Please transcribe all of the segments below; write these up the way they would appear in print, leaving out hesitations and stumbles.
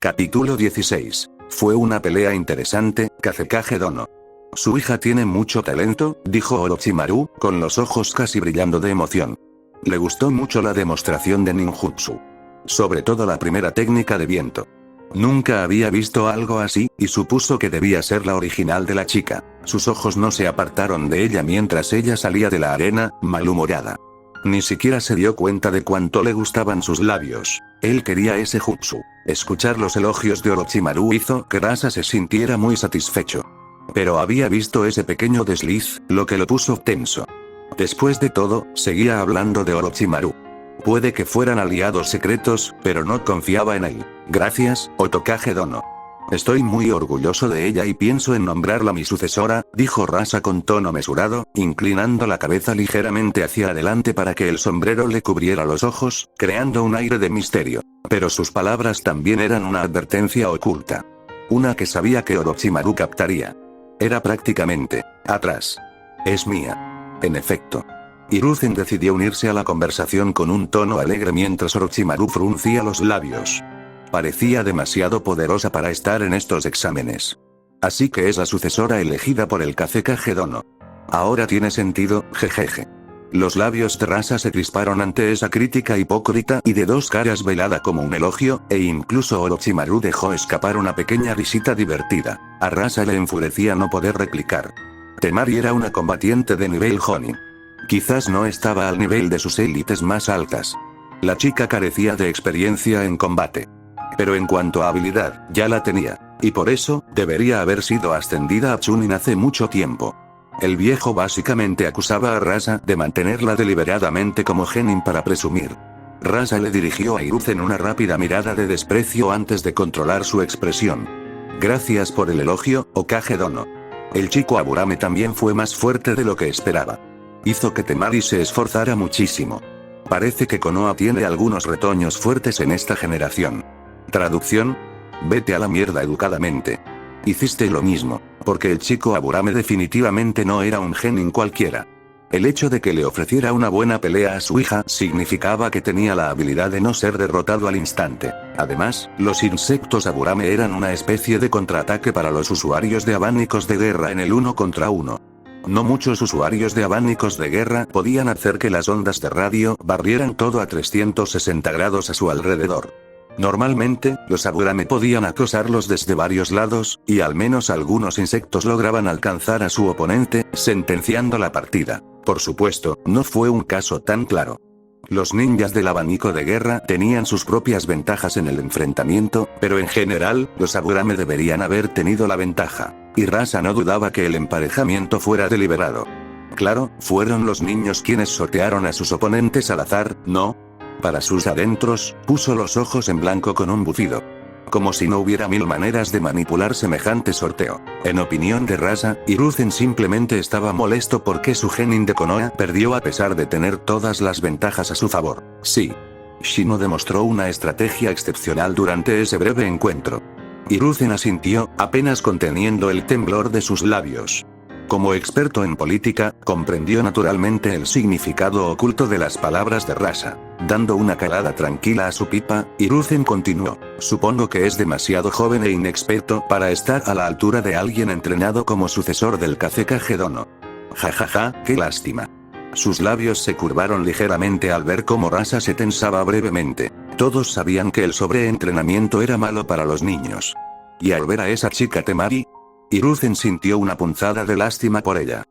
Capítulo 16. Fue una pelea interesante, Kazekage Dono. Su hija tiene mucho talento, dijo Orochimaru, con los ojos casi brillando de emoción. Le gustó mucho la demostración de ninjutsu. Sobre todo la primera técnica de viento. Nunca había visto algo así, y supuso que debía ser la original de la chica. Sus ojos no se apartaron de ella mientras ella salía de la arena, malhumorada. Ni siquiera se dio cuenta de cuánto le gustaban sus labios. Él quería ese jutsu. Escuchar los elogios de Orochimaru hizo que Rasa se sintiera muy satisfecho. Pero había visto ese pequeño desliz, lo que lo puso tenso. Después de todo, seguía hablando de Orochimaru. Puede que fueran aliados secretos, pero no confiaba en él. Gracias, Otokage Dono. Estoy muy orgulloso de ella y pienso en nombrarla mi sucesora, dijo Rasa con tono mesurado, inclinando la cabeza ligeramente hacia adelante para que el sombrero le cubriera los ojos, creando un aire de misterio. Pero sus palabras también eran una advertencia oculta. Una que sabía que Orochimaru captaría. Era prácticamente, atrás. Es mía. En efecto. Hiruzen decidió unirse a la conversación con un tono alegre mientras Orochimaru fruncía los labios. Parecía demasiado poderosa para estar en estos exámenes. Así que es la sucesora elegida por el Kazekage Dono. Ahora tiene sentido, jejeje. Los labios de Rasa se crisparon ante esa crítica hipócrita y de dos caras velada como un elogio, e incluso Orochimaru dejó escapar una pequeña risita divertida. A Rasa le enfurecía no poder replicar. Temari era una combatiente de nivel Jonin. Quizás no estaba al nivel de sus élites más altas. La chica carecía de experiencia en combate. Pero en cuanto a habilidad, ya la tenía. Y por eso, debería haber sido ascendida a Chunin hace mucho tiempo. El viejo básicamente acusaba a Rasa de mantenerla deliberadamente como genin para presumir. Rasa le dirigió a Hiruzen una rápida mirada de desprecio antes de controlar su expresión. Gracias por el elogio, Hokage Dono. El chico Aburame también fue más fuerte de lo que esperaba. Hizo que Temari se esforzara muchísimo. Parece que Konoha tiene algunos retoños fuertes en esta generación. Traducción: vete a la mierda educadamente. Hiciste lo mismo, porque el chico Aburame definitivamente no era un genin cualquiera. El hecho de que le ofreciera una buena pelea a su hija significaba que tenía la habilidad de no ser derrotado al instante. Además, los insectos Aburame eran una especie de contraataque para los usuarios de abanicos de guerra en el 1 contra 1. No muchos usuarios de abanicos de guerra podían hacer que las ondas de radio barrieran todo a 360 grados a su alrededor. Normalmente, los Aburame podían acosarlos desde varios lados, y al menos algunos insectos lograban alcanzar a su oponente, sentenciando la partida. Por supuesto, no fue un caso tan claro. Los ninjas del abanico de guerra tenían sus propias ventajas en el enfrentamiento, pero en general, los Aburame deberían haber tenido la ventaja. Y Rasa no dudaba que el emparejamiento fuera deliberado. Claro, fueron los niños quienes sortearon a sus oponentes al azar, ¿no? Para sus adentros, puso los ojos en blanco con un bufido. Como si no hubiera mil maneras de manipular semejante sorteo. En opinión de Rasa, Hiruzen simplemente estaba molesto porque su genin de Konoha perdió a pesar de tener todas las ventajas a su favor. Sí. Shino demostró una estrategia excepcional durante ese breve encuentro. Hiruzen asintió, apenas conteniendo el temblor de sus labios. Como experto en política, comprendió naturalmente el significado oculto de las palabras de Rasa. Dando una calada tranquila a su pipa, Hiruzen continuó. Supongo que es demasiado joven e inexperto para estar a la altura de alguien entrenado como sucesor del Kazekage Dono. Jajaja, qué lástima. Sus labios se curvaron ligeramente al ver cómo Rasa se tensaba brevemente. Todos sabían que el sobreentrenamiento era malo para los niños. Y al ver a esa chica Temari, Hiruzen sintió una punzada de lástima por ella.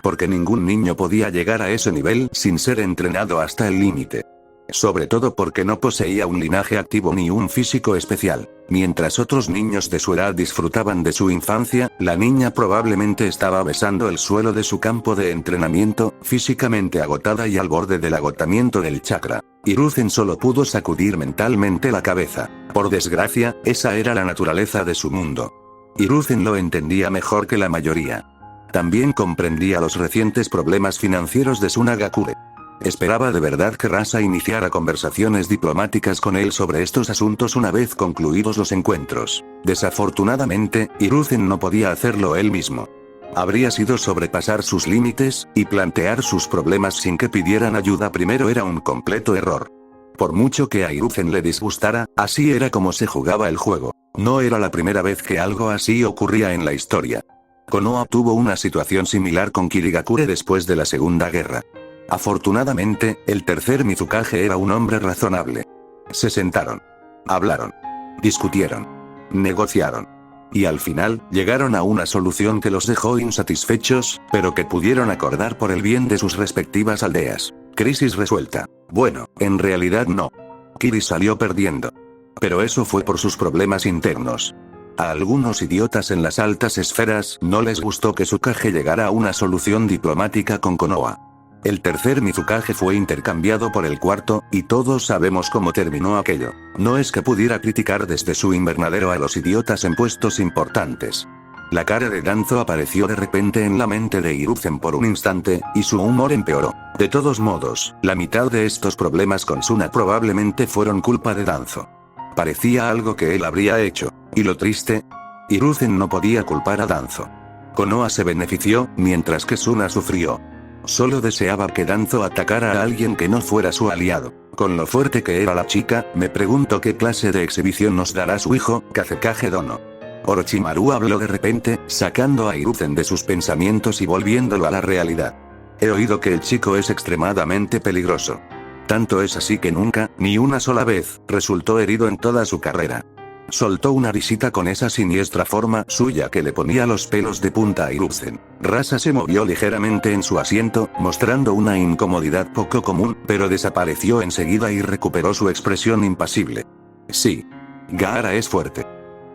Porque ningún niño podía llegar a ese nivel sin ser entrenado hasta el límite. Sobre todo porque no poseía un linaje activo ni un físico especial. Mientras otros niños de su edad disfrutaban de su infancia, la niña probablemente estaba besando el suelo de su campo de entrenamiento, físicamente agotada y al borde del agotamiento del chakra. Hiruzen solo pudo sacudir mentalmente la cabeza. Por desgracia, esa era la naturaleza de su mundo. Hiruzen lo entendía mejor que la mayoría. También comprendía los recientes problemas financieros de Tsunagakure. Esperaba de verdad que Rasa iniciara conversaciones diplomáticas con él sobre estos asuntos una vez concluidos los encuentros. Desafortunadamente, Hiruzen no podía hacerlo él mismo. Habría sido sobrepasar sus límites, y plantear sus problemas sin que pidieran ayuda primero era un completo error. Por mucho que a Hiruzen le disgustara, así era como se jugaba el juego. No era la primera vez que algo así ocurría en la historia. Konoha tuvo una situación similar con Kirigakure después de la Segunda Guerra. Afortunadamente, el tercer Mizukage era un hombre razonable. Se sentaron. Hablaron. Discutieron. Negociaron. Y al final, llegaron a una solución que los dejó insatisfechos, pero que pudieron acordar por el bien de sus respectivas aldeas. Crisis resuelta. Bueno, en realidad no. Kiri salió perdiendo. Pero eso fue por sus problemas internos. A algunos idiotas en las altas esferas no les gustó que Tsukage llegara a una solución diplomática con Konoha. El tercer Mizukage fue intercambiado por el cuarto, y todos sabemos cómo terminó aquello. No es que pudiera criticar desde su invernadero a los idiotas en puestos importantes. La cara de Danzo apareció de repente en la mente de Hiruzen por un instante, y su humor empeoró. De todos modos, la mitad de estos problemas con Suna probablemente fueron culpa de Danzo. Parecía algo que él habría hecho. ¿Y lo triste? Hiruzen no podía culpar a Danzo. Konoha se benefició, mientras que Suna sufrió. Solo deseaba que Danzo atacara a alguien que no fuera su aliado. Con lo fuerte que era la chica, me pregunto qué clase de exhibición nos dará su hijo, Kazekage Dono. Orochimaru habló de repente, sacando a Hiruzen de sus pensamientos y volviéndolo a la realidad. He oído que el chico es extremadamente peligroso. Tanto es así que nunca, ni una sola vez, resultó herido en toda su carrera. Soltó una risita con esa siniestra forma suya que le ponía los pelos de punta a Hiruzen. Rasa se movió ligeramente en su asiento, mostrando una incomodidad poco común, pero desapareció enseguida y recuperó su expresión impasible. Sí. Gaara es fuerte.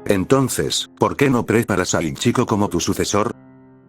Entonces, ¿por qué no preparas a Ichiko como tu sucesor?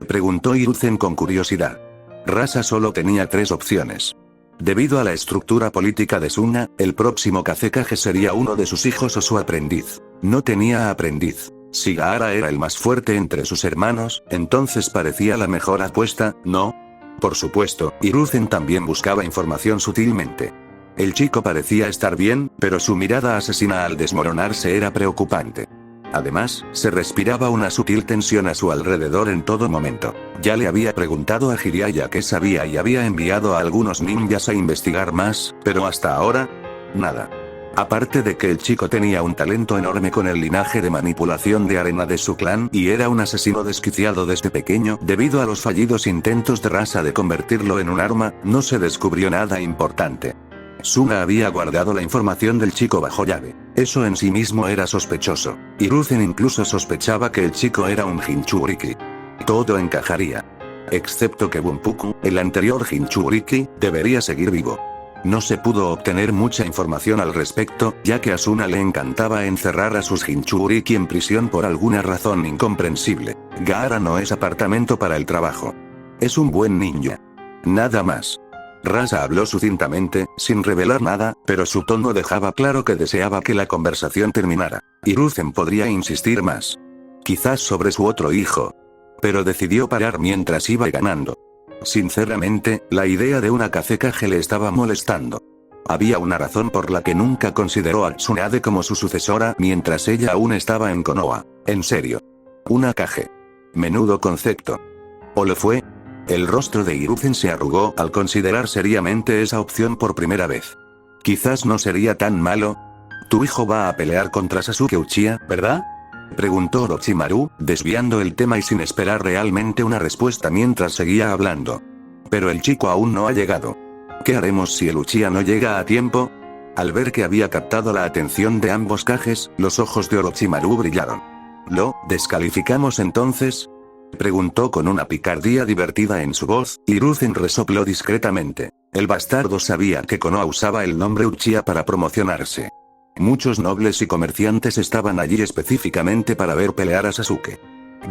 Preguntó Hiruzen con curiosidad. Rasa solo tenía 3 opciones. Debido a la estructura política de Suna, el próximo Kazekage sería uno de sus hijos o su aprendiz. No tenía aprendiz. Si Gaara era el más fuerte entre sus hermanos, entonces parecía la mejor apuesta, ¿no? Por supuesto, Hiruzen también buscaba información sutilmente. El chico parecía estar bien, pero su mirada asesina al desmoronarse era preocupante. Además, se respiraba una sutil tensión a su alrededor en todo momento. Ya le había preguntado a Jiraiya qué sabía y había enviado a algunos ninjas a investigar más, pero hasta ahora, nada. Aparte de que el chico tenía un talento enorme con el linaje de manipulación de arena de su clan y era un asesino desquiciado desde pequeño, debido a los fallidos intentos de Rasa de convertirlo en un arma, no se descubrió nada importante. Suna había guardado la información del chico bajo llave. Eso en sí mismo era sospechoso. Hiruzen incluso sospechaba que el chico era un Jinchuriki. Todo encajaría. Excepto que Bunpuku, el anterior Jinchuriki, debería seguir vivo. No se pudo obtener mucha información al respecto, ya que a Suna le encantaba encerrar a sus Jinchuriki en prisión por alguna razón incomprensible. Gaara no es apartamento para el trabajo. Es un buen ninja. Nada más. Rasa habló sucintamente, sin revelar nada, pero su tono dejaba claro que deseaba que la conversación terminara. Hiruzen podría insistir más. Quizás sobre su otro hijo. Pero decidió parar mientras iba ganando. Sinceramente, la idea de una Kazekage le estaba molestando. Había una razón por la que nunca consideró a Tsunade como su sucesora mientras ella aún estaba en Konoha. En serio. Una Kage. Menudo concepto. ¿O lo fue? El rostro de Hiruzen se arrugó al considerar seriamente esa opción por primera vez. Quizás no sería tan malo. Tu hijo va a pelear contra Sasuke Uchiha, ¿verdad? Preguntó Orochimaru, desviando el tema y sin esperar realmente una respuesta mientras seguía hablando. Pero el chico aún no ha llegado. ¿Qué haremos si el Uchiha no llega a tiempo? Al ver que había captado la atención de ambos Kages, los ojos de Orochimaru brillaron. ¿Lo descalificamos entonces? Preguntó con una picardía divertida en su voz, y Hiruzen resopló discretamente. El bastardo sabía que Konoha usaba el nombre Uchiha para promocionarse. Muchos nobles y comerciantes estaban allí específicamente para ver pelear a Sasuke.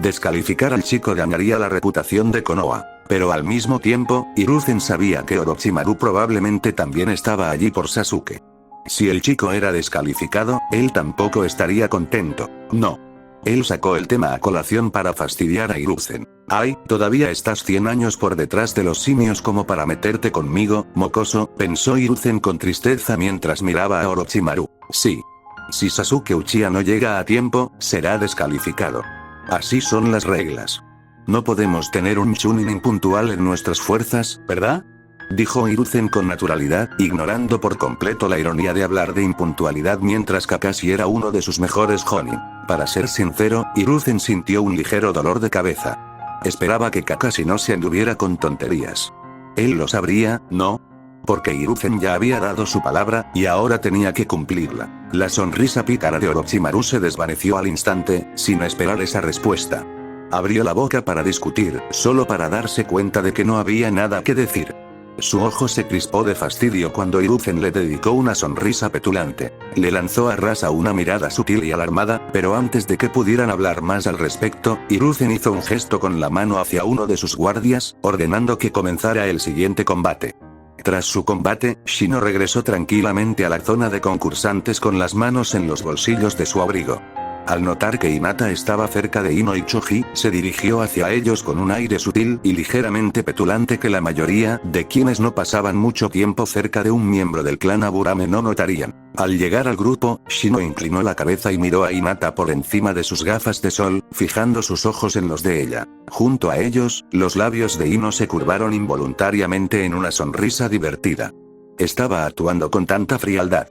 Descalificar al chico ganaría la reputación de Konoha, pero al mismo tiempo, Hiruzen sabía que Orochimaru probablemente también estaba allí por Sasuke. Si el chico era descalificado, él tampoco estaría contento. No. Él sacó el tema a colación para fastidiar a Hiruzen. Ay, todavía estás 100 años por detrás de los simios como para meterte conmigo, mocoso, pensó Hiruzen con tristeza mientras miraba a Orochimaru. Sí. Si Sasuke Uchiha no llega a tiempo, será descalificado. Así son las reglas. No podemos tener un Chunin impuntual en nuestras fuerzas, ¿verdad? dijo Hiruzen con naturalidad, ignorando por completo la ironía de hablar de impuntualidad mientras Kakashi era uno de sus mejores Jonin. Para ser sincero, Hiruzen sintió un ligero dolor de cabeza. Esperaba que Kakashi no se anduviera con tonterías. Él lo sabría, ¿no? Porque Hiruzen ya había dado su palabra, y ahora tenía que cumplirla. La sonrisa pícara de Orochimaru se desvaneció al instante, sin esperar esa respuesta. Abrió la boca para discutir, solo para darse cuenta de que no había nada que decir. Su ojo se crispó de fastidio cuando Hiruzen le dedicó una sonrisa petulante. Le lanzó a Rasa una mirada sutil y alarmada, pero antes de que pudieran hablar más al respecto, Hiruzen hizo un gesto con la mano hacia uno de sus guardias, ordenando que comenzara el siguiente combate. Tras su combate, Shino regresó tranquilamente a la zona de concursantes con las manos en los bolsillos de su abrigo. Al notar que Hinata estaba cerca de Ino y Choji, se dirigió hacia ellos con un aire sutil y ligeramente petulante que la mayoría de quienes no pasaban mucho tiempo cerca de un miembro del clan Aburame no notarían. Al llegar al grupo, Shino inclinó la cabeza y miró a Hinata por encima de sus gafas de sol, fijando sus ojos en los de ella. Junto a ellos, los labios de Ino se curvaron involuntariamente en una sonrisa divertida. Estaba actuando con tanta frialdad.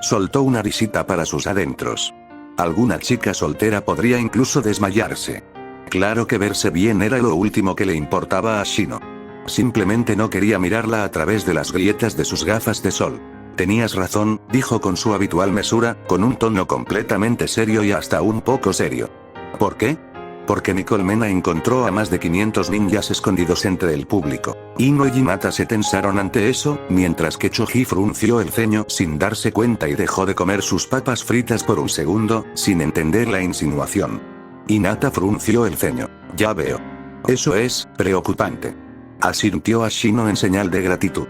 Soltó una risita para sus adentros. Alguna chica soltera podría incluso desmayarse. Claro que verse bien era lo último que le importaba a Shino. Simplemente no quería mirarla a través de las grietas de sus gafas de sol. Tenías razón, dijo con su habitual mesura, con un tono completamente serio y hasta un poco serio. ¿Por qué? Porque Nicole Mena encontró a más de 500 ninjas escondidos entre el público. Ino y Hinata se tensaron ante eso, mientras que Choji frunció el ceño sin darse cuenta y dejó de comer sus papas fritas por un segundo, sin entender la insinuación. Hinata frunció el ceño. Ya veo. Eso es preocupante. Asintió a Shino en señal de gratitud.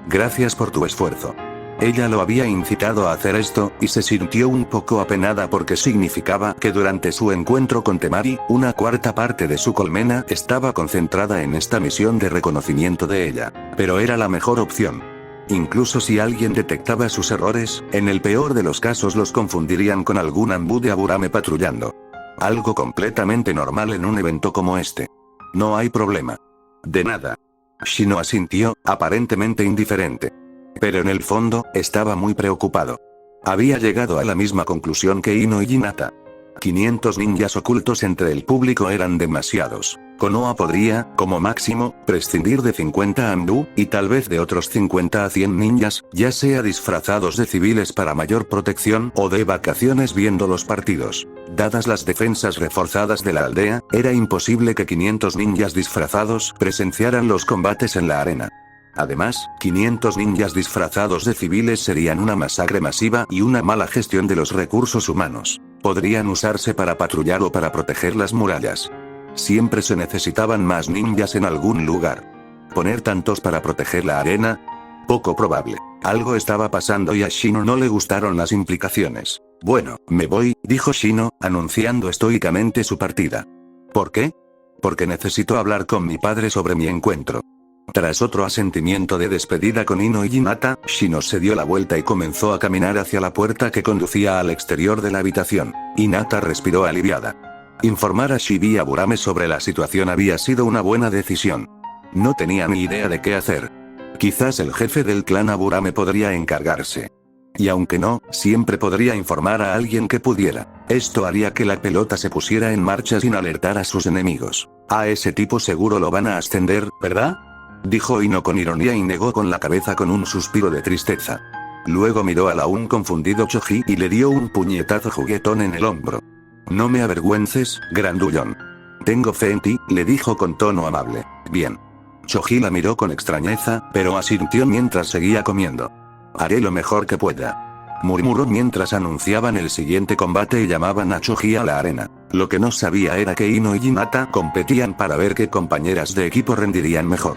Gracias por tu esfuerzo. Ella lo había incitado a hacer esto, y se sintió un poco apenada porque significaba que durante su encuentro con Temari, una cuarta parte de su colmena estaba concentrada en esta misión de reconocimiento de ella. Pero era la mejor opción. Incluso si alguien detectaba sus errores, en el peor de los casos los confundirían con algún Anbu de Aburame patrullando. Algo completamente normal en un evento como este. No hay problema. De nada. Shino asintió, aparentemente indiferente. Pero en el fondo, estaba muy preocupado. Había llegado a la misma conclusión que Ino y Hinata. 500 ninjas ocultos entre el público eran demasiados. Konoha podría, como máximo, prescindir de 50 Anbu, y tal vez de otros 50 a 100 ninjas, ya sea disfrazados de civiles para mayor protección o de vacaciones viendo los partidos. Dadas las defensas reforzadas de la aldea, era imposible que 500 ninjas disfrazados presenciaran los combates en la arena. Además, 500 ninjas disfrazados de civiles serían una masacre masiva y una mala gestión de los recursos humanos. Podrían usarse para patrullar o para proteger las murallas. Siempre se necesitaban más ninjas en algún lugar. ¿Poner tantos para proteger la arena? Poco probable. Algo estaba pasando y a Shino no le gustaron las implicaciones. Bueno, me voy, dijo Shino, anunciando estoicamente su partida. ¿Por qué? Porque necesito hablar con mi padre sobre mi encuentro. Tras otro asentimiento de despedida con Ino y Hinata, Shino se dio la vuelta y comenzó a caminar hacia la puerta que conducía al exterior de la habitación. Hinata respiró aliviada. Informar a Shibi Aburame sobre la situación había sido una buena decisión. No tenía ni idea de qué hacer. Quizás el jefe del clan Aburame podría encargarse. Y aunque no, siempre podría informar a alguien que pudiera. Esto haría que la pelota se pusiera en marcha sin alertar a sus enemigos. A ese tipo seguro lo van a ascender, ¿verdad? Dijo Ino con ironía y negó con la cabeza con un suspiro de tristeza. Luego miró al aún confundido Choji y le dio un puñetazo juguetón en el hombro. No me avergüences, grandullón. Tengo fe en ti, le dijo con tono amable. Bien. Choji la miró con extrañeza, pero asintió mientras seguía comiendo. Haré lo mejor que pueda. Murmuró mientras anunciaban el siguiente combate y llamaban a Choji a la arena. Lo que no sabía era que Ino y Hinata competían para ver qué compañeras de equipo rendirían mejor.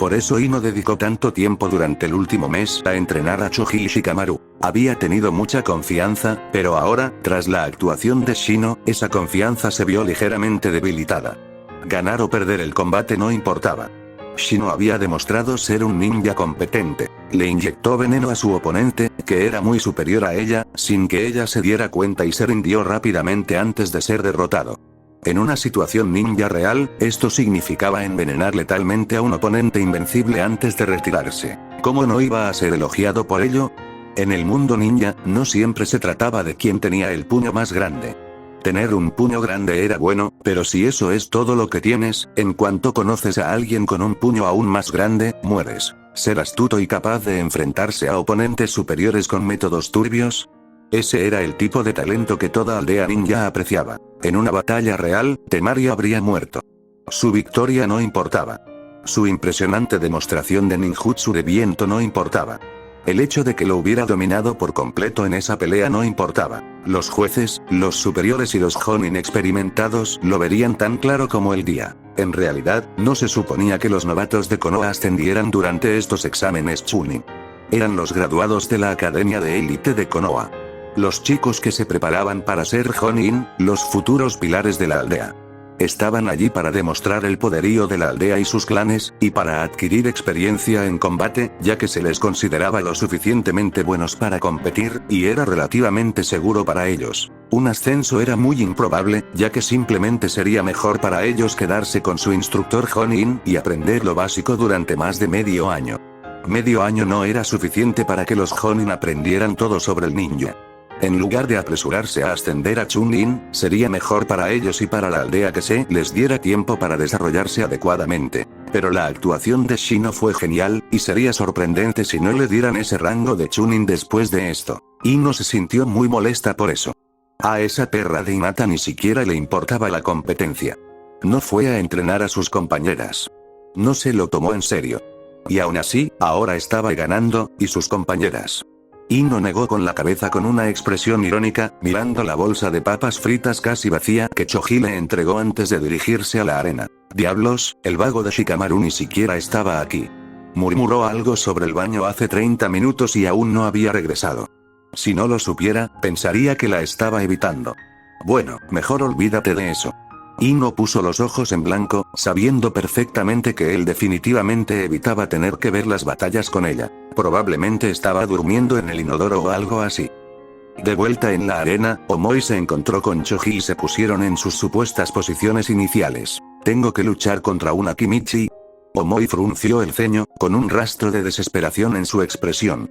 Por eso Ino dedicó tanto tiempo durante el último mes a entrenar a Choji y Shikamaru. Había tenido mucha confianza, pero ahora, tras la actuación de Shino, esa confianza se vio ligeramente debilitada. Ganar o perder el combate no importaba. Shino había demostrado ser un ninja competente. Le inyectó veneno a su oponente, que era muy superior a ella, sin que ella se diera cuenta y se rindió rápidamente antes de ser derrotado. En una situación ninja real, esto significaba envenenar letalmente a un oponente invencible antes de retirarse. ¿Cómo no iba a ser elogiado por ello? En el mundo ninja, no siempre se trataba de quién tenía el puño más grande. Tener un puño grande era bueno, pero si eso es todo lo que tienes, en cuanto conoces a alguien con un puño aún más grande, mueres. ¿Ser astuto y capaz de enfrentarse a oponentes superiores con métodos turbios? Ese era el tipo de talento que toda aldea ninja apreciaba. En una batalla real, Temari habría muerto. Su victoria no importaba. Su impresionante demostración de ninjutsu de viento no importaba. El hecho de que lo hubiera dominado por completo en esa pelea no importaba. Los jueces, los superiores y los Jonin experimentados lo verían tan claro como el día. En realidad, no se suponía que los novatos de Konoha ascendieran durante estos exámenes Chunin. Eran los graduados de la Academia de Élite de Konoha. Los chicos que se preparaban para ser Jonin, los futuros pilares de la aldea. Estaban allí para demostrar el poderío de la aldea y sus clanes, y para adquirir experiencia en combate, ya que se les consideraba lo suficientemente buenos para competir, y era relativamente seguro para ellos. Un ascenso era muy improbable, ya que simplemente sería mejor para ellos quedarse con su instructor Jonin y aprender lo básico durante más de medio año. Medio año no era suficiente para que los Jonin aprendieran todo sobre el ninja. En lugar de apresurarse a ascender a Chunin, sería mejor para ellos y para la aldea que se les diera tiempo para desarrollarse adecuadamente. Pero la actuación de Shino fue genial, y sería sorprendente si no le dieran ese rango de Chunin después de esto. Ino se sintió muy molesta por eso. A esa perra de Hinata ni siquiera le importaba la competencia. No fue a entrenar a sus compañeras. No se lo tomó en serio. Y aún así, ahora estaba ganando, y sus compañeras. Ino negó con la cabeza con una expresión irónica, mirando la bolsa de papas fritas casi vacía que Choji le entregó antes de dirigirse a la arena. Diablos, el vago de Shikamaru ni siquiera estaba aquí. Murmuró algo sobre el baño hace 30 minutos y aún no había regresado. Si no lo supiera, pensaría que la estaba evitando. Bueno, mejor olvídate de eso. Ino puso los ojos en blanco, sabiendo perfectamente que él definitivamente evitaba tener que ver las batallas con ella. Probablemente estaba durmiendo en el inodoro o algo así. De vuelta en la arena, Omoi se encontró con Choji y se pusieron en sus supuestas posiciones iniciales. ¿Tengo que luchar contra un Akimichi? Omoi frunció el ceño, con un rastro de desesperación en su expresión.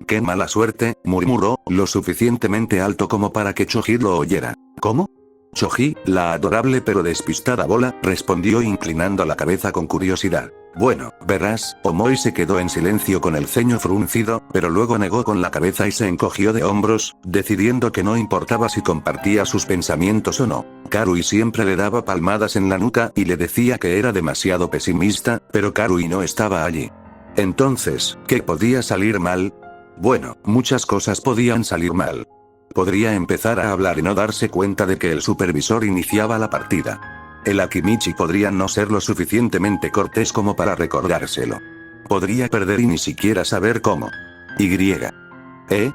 ¡Qué mala suerte!, murmuró, lo suficientemente alto como para que Choji lo oyera. ¿Cómo? Choji, la adorable pero despistada bola, respondió inclinando la cabeza con curiosidad. Bueno, verás, Omoi se quedó en silencio con el ceño fruncido, pero luego negó con la cabeza y se encogió de hombros, decidiendo que no importaba si compartía sus pensamientos o no. Karui siempre le daba palmadas en la nuca y le decía que era demasiado pesimista, pero Karui no estaba allí. Entonces, ¿qué podía salir mal? Bueno, muchas cosas podían salir mal. Podría empezar a hablar y no darse cuenta de que el supervisor iniciaba la partida. El Akimichi podría no ser lo suficientemente cortés como para recordárselo. Podría perder y ni siquiera saber cómo.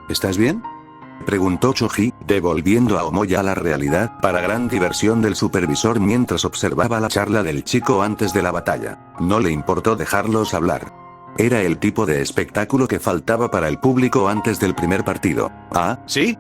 ¿Estás bien?, preguntó Choji, devolviendo a Omoi a la realidad, para gran diversión del supervisor mientras observaba la charla del chico antes de la batalla. No le importó dejarlos hablar. Era el tipo de espectáculo que faltaba para el público antes del primer partido. ¿Ah, sí?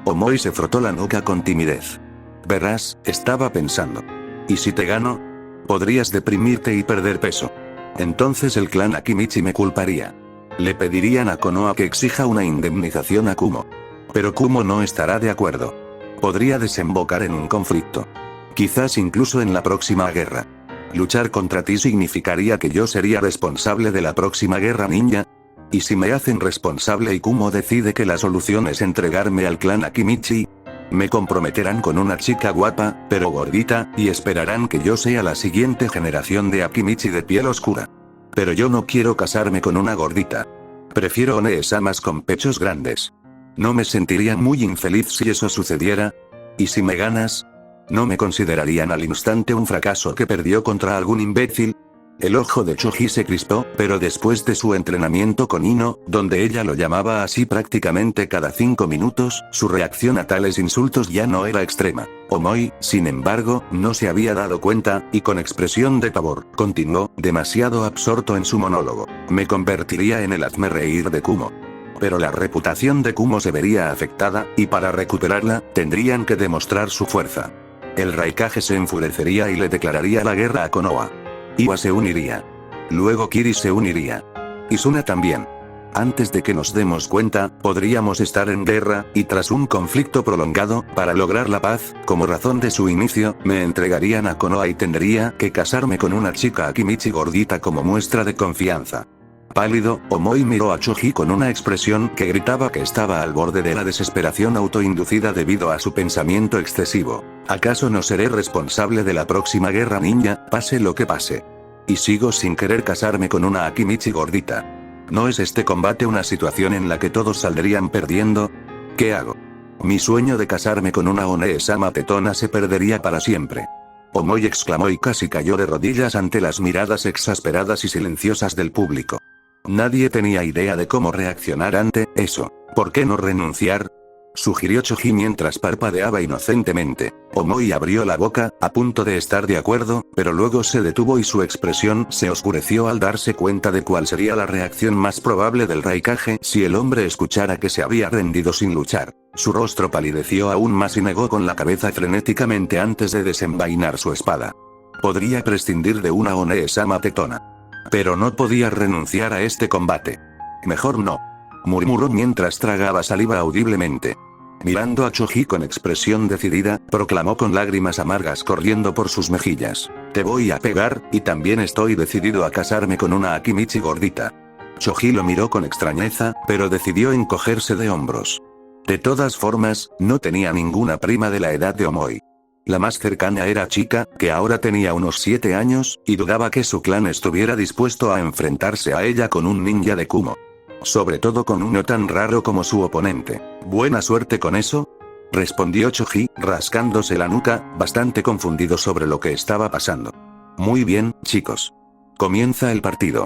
Omoi se frotó la nuca con timidez. Verás, estaba pensando. ¿Y si te gano? Podrías deprimirte y perder peso. Entonces el clan Akimichi me culparía. Le pedirían a Konoha que exija una indemnización a Kumo. Pero Kumo no estará de acuerdo. Podría desembocar en un conflicto. Quizás incluso en la próxima guerra. Luchar contra ti significaría que yo sería responsable de la próxima guerra ninja. ¿Y si me hacen responsable y Kumo decide que la solución es entregarme al clan Akimichi? Me comprometerán con una chica guapa, pero gordita, y esperarán que yo sea la siguiente generación de Akimichi de piel oscura. Pero yo no quiero casarme con una gordita. Prefiero One-samas con pechos grandes. No me sentiría muy infeliz si eso sucediera. ¿Y si me ganas? ¿No me considerarían al instante un fracaso que perdió contra algún imbécil? El ojo de Choji se crispó, pero después de su entrenamiento con Ino, donde ella lo llamaba así prácticamente cada 5 minutos, su reacción a tales insultos ya no era extrema. Omoi, sin embargo, no se había dado cuenta, y con expresión de pavor, continuó, demasiado absorto en su monólogo. Me convertiría en el hazmerreír de Kumo. Pero la reputación de Kumo se vería afectada, y para recuperarla, tendrían que demostrar su fuerza. El Raikage se enfurecería y le declararía la guerra a Konoha. Iwa se uniría. Luego Kiri se uniría. Y Suna también. Antes de que nos demos cuenta, podríamos estar en guerra, y tras un conflicto prolongado, para lograr la paz, como razón de su inicio, me entregarían a Konoha y tendría que casarme con una chica Akimichi gordita como muestra de confianza. Pálido, Omoi miró a Choji con una expresión que gritaba que estaba al borde de la desesperación autoinducida debido a su pensamiento excesivo. ¿Acaso no seré responsable de la próxima guerra ninja, pase lo que pase? Y sigo sin querer casarme con una Akimichi gordita. ¿No es este combate una situación en la que todos saldrían perdiendo? ¿Qué hago? Mi sueño de casarme con una One-sama tetona se perdería para siempre. Omoi exclamó y casi cayó de rodillas ante las miradas exasperadas y silenciosas del público. Nadie tenía idea de cómo reaccionar ante eso. ¿Por qué no renunciar?, sugirió Choji mientras parpadeaba inocentemente. Omoi abrió la boca, a punto de estar de acuerdo, pero luego se detuvo y su expresión se oscureció al darse cuenta de cuál sería la reacción más probable del Raikage si el hombre escuchara que se había rendido sin luchar. Su rostro palideció aún más y negó con la cabeza frenéticamente antes de desenvainar su espada. Podría prescindir de una One-sama tetona. Pero no podía renunciar a este combate. Mejor no, murmuró mientras tragaba saliva audiblemente. Mirando a Choji con expresión decidida, proclamó con lágrimas amargas corriendo por sus mejillas: te voy a pegar, y también estoy decidido a casarme con una Akimichi gordita. Choji lo miró con extrañeza, pero decidió encogerse de hombros. De todas formas, no tenía ninguna prima de la edad de Omoi. La más cercana era Chika, que ahora tenía unos 7 años, y dudaba que su clan estuviera dispuesto a enfrentarse a ella con un ninja de Kumo. Sobre todo con uno tan raro como su oponente. ¿Buena suerte con eso?, respondió Choji, rascándose la nuca, bastante confundido sobre lo que estaba pasando. Muy bien, chicos. Comienza el partido,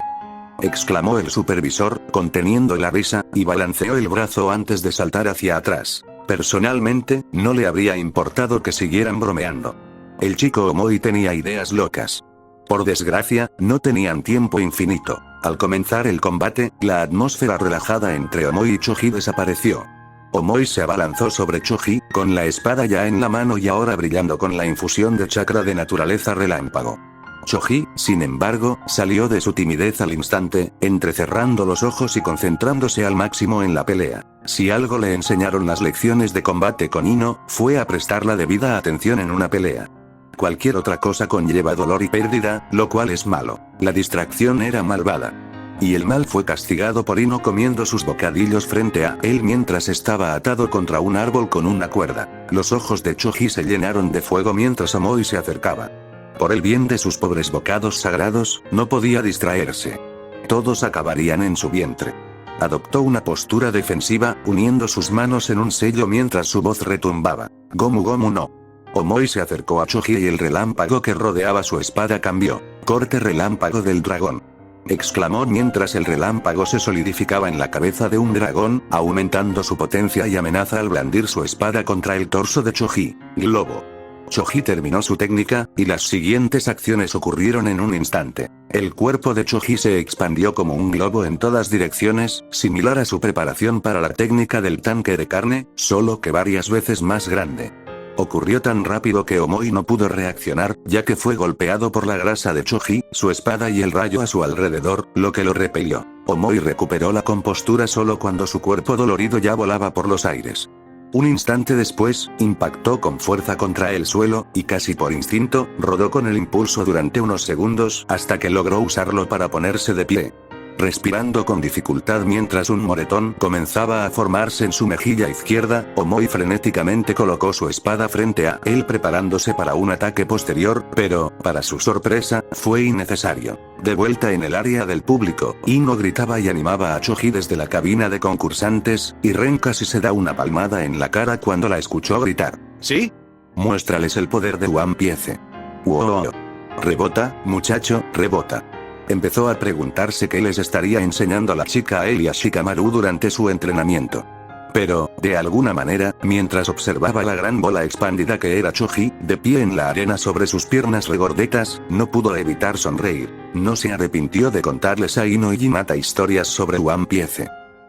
exclamó el supervisor, conteniendo la risa, y balanceó el brazo antes de saltar hacia atrás. Personalmente, no le habría importado que siguieran bromeando. El chico Omoi tenía ideas locas. Por desgracia, no tenían tiempo infinito. Al comenzar el combate, la atmósfera relajada entre Omoi y Choji desapareció. Omoi se abalanzó sobre Choji, con la espada ya en la mano y ahora brillando con la infusión de chakra de naturaleza relámpago. Choji, sin embargo, salió de su timidez al instante, entrecerrando los ojos y concentrándose al máximo en la pelea. Si algo le enseñaron las lecciones de combate con Ino, fue a prestar la debida atención en una pelea. Cualquier otra cosa conlleva dolor y pérdida, lo cual es malo. La distracción era malvada. Y el mal fue castigado por Ino comiendo sus bocadillos frente a él mientras estaba atado contra un árbol con una cuerda. Los ojos de Choji se llenaron de fuego mientras Omoi se acercaba. Por el bien de sus pobres bocados sagrados, no podía distraerse. Todos acabarían en su vientre. Adoptó una postura defensiva, uniendo sus manos en un sello mientras su voz retumbaba. Gomu Gomu no. Omoi se acercó a Choji y el relámpago que rodeaba su espada cambió. Corte relámpago del dragón, exclamó mientras el relámpago se solidificaba en la cabeza de un dragón, aumentando su potencia y amenaza al blandir su espada contra el torso de Choji. Globo. Choji terminó su técnica, y las siguientes acciones ocurrieron en un instante. El cuerpo de Choji se expandió como un globo en todas direcciones, similar a su preparación para la técnica del tanque de carne, solo que varias veces más grande. Ocurrió tan rápido que Omoi no pudo reaccionar, ya que fue golpeado por la grasa de Choji, su espada y el rayo a su alrededor, lo que lo repelió. Omoi recuperó la compostura solo cuando su cuerpo dolorido ya volaba por los aires. Un instante después, impactó con fuerza contra el suelo, y casi por instinto, rodó con el impulso durante unos segundos, hasta que logró usarlo para ponerse de pie. Respirando con dificultad mientras un moretón comenzaba a formarse en su mejilla izquierda, Omoi frenéticamente colocó su espada frente a él preparándose para un ataque posterior, pero, para su sorpresa, fue innecesario. De vuelta en el área del público, Ino gritaba y animaba a Choji desde la cabina de concursantes, y Ren casi se da una palmada en la cara cuando la escuchó gritar. ¿Sí? Muéstrales el poder de One Piece. ¡Wow! Rebota, muchacho, rebota. Empezó a preguntarse qué les estaría enseñando la chica a él y a Shikamaru durante su entrenamiento. Pero, de alguna manera, mientras observaba la gran bola expandida que era Choji, de pie en la arena sobre sus piernas regordetas, no pudo evitar sonreír. No se arrepintió de contarles a Ino y Hinata historias sobre One Piece.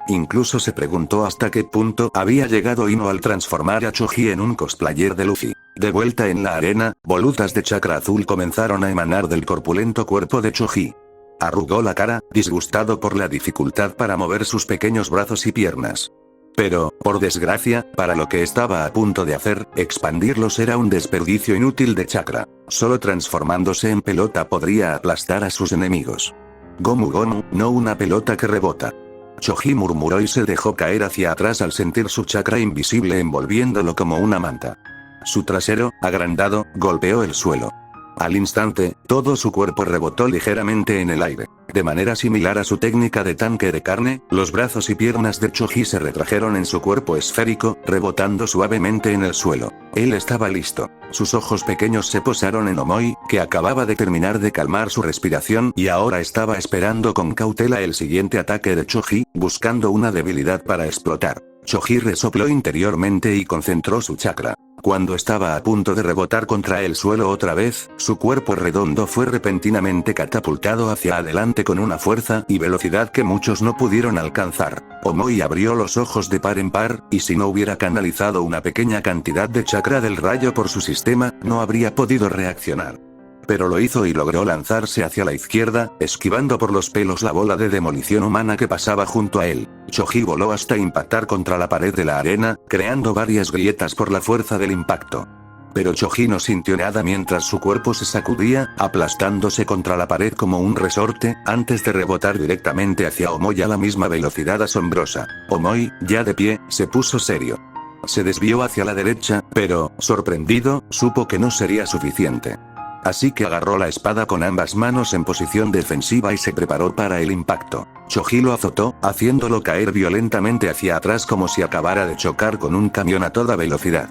Incluso se preguntó hasta qué punto había llegado Ino al transformar a Choji en un cosplayer de Luffy. De vuelta en la arena, volutas de chakra azul comenzaron a emanar del corpulento cuerpo de Choji. Arrugó la cara, disgustado por la dificultad para mover sus pequeños brazos y piernas. Pero, por desgracia, para lo que estaba a punto de hacer, expandirlos era un desperdicio inútil de chakra. Solo transformándose en pelota podría aplastar a sus enemigos. Gomu Gomu, no una pelota que rebota. Choji murmuró y se dejó caer hacia atrás al sentir su chakra invisible envolviéndolo como una manta. Su trasero, agrandado, golpeó el suelo. Al instante, todo su cuerpo rebotó ligeramente en el aire. De manera similar a su técnica de tanque de carne, los brazos y piernas de Choji se retrajeron en su cuerpo esférico, rebotando suavemente en el suelo. Él estaba listo. Sus ojos pequeños se posaron en Omoi, que acababa de terminar de calmar su respiración y ahora estaba esperando con cautela el siguiente ataque de Choji, buscando una debilidad para explotar. Choji resopló interiormente y concentró su chakra. Cuando estaba a punto de rebotar contra el suelo otra vez, su cuerpo redondo fue repentinamente catapultado hacia adelante con una fuerza y velocidad que muchos no pudieron alcanzar. Omoi abrió los ojos de par en par, y si no hubiera canalizado una pequeña cantidad de chakra del rayo por su sistema, no habría podido reaccionar. Pero lo hizo y logró lanzarse hacia la izquierda, esquivando por los pelos la bola de demolición humana que pasaba junto a él. Choji voló hasta impactar contra la pared de la arena, creando varias grietas por la fuerza del impacto. Pero Choji no sintió nada mientras su cuerpo se sacudía, aplastándose contra la pared como un resorte, antes de rebotar directamente hacia Omoi a la misma velocidad asombrosa. Omoi, ya de pie, se puso serio. Se desvió hacia la derecha, pero, sorprendido, supo que no sería suficiente. Así que agarró la espada con ambas manos en posición defensiva y se preparó para el impacto. Choji lo azotó, haciéndolo caer violentamente hacia atrás como si acabara de chocar con un camión a toda velocidad.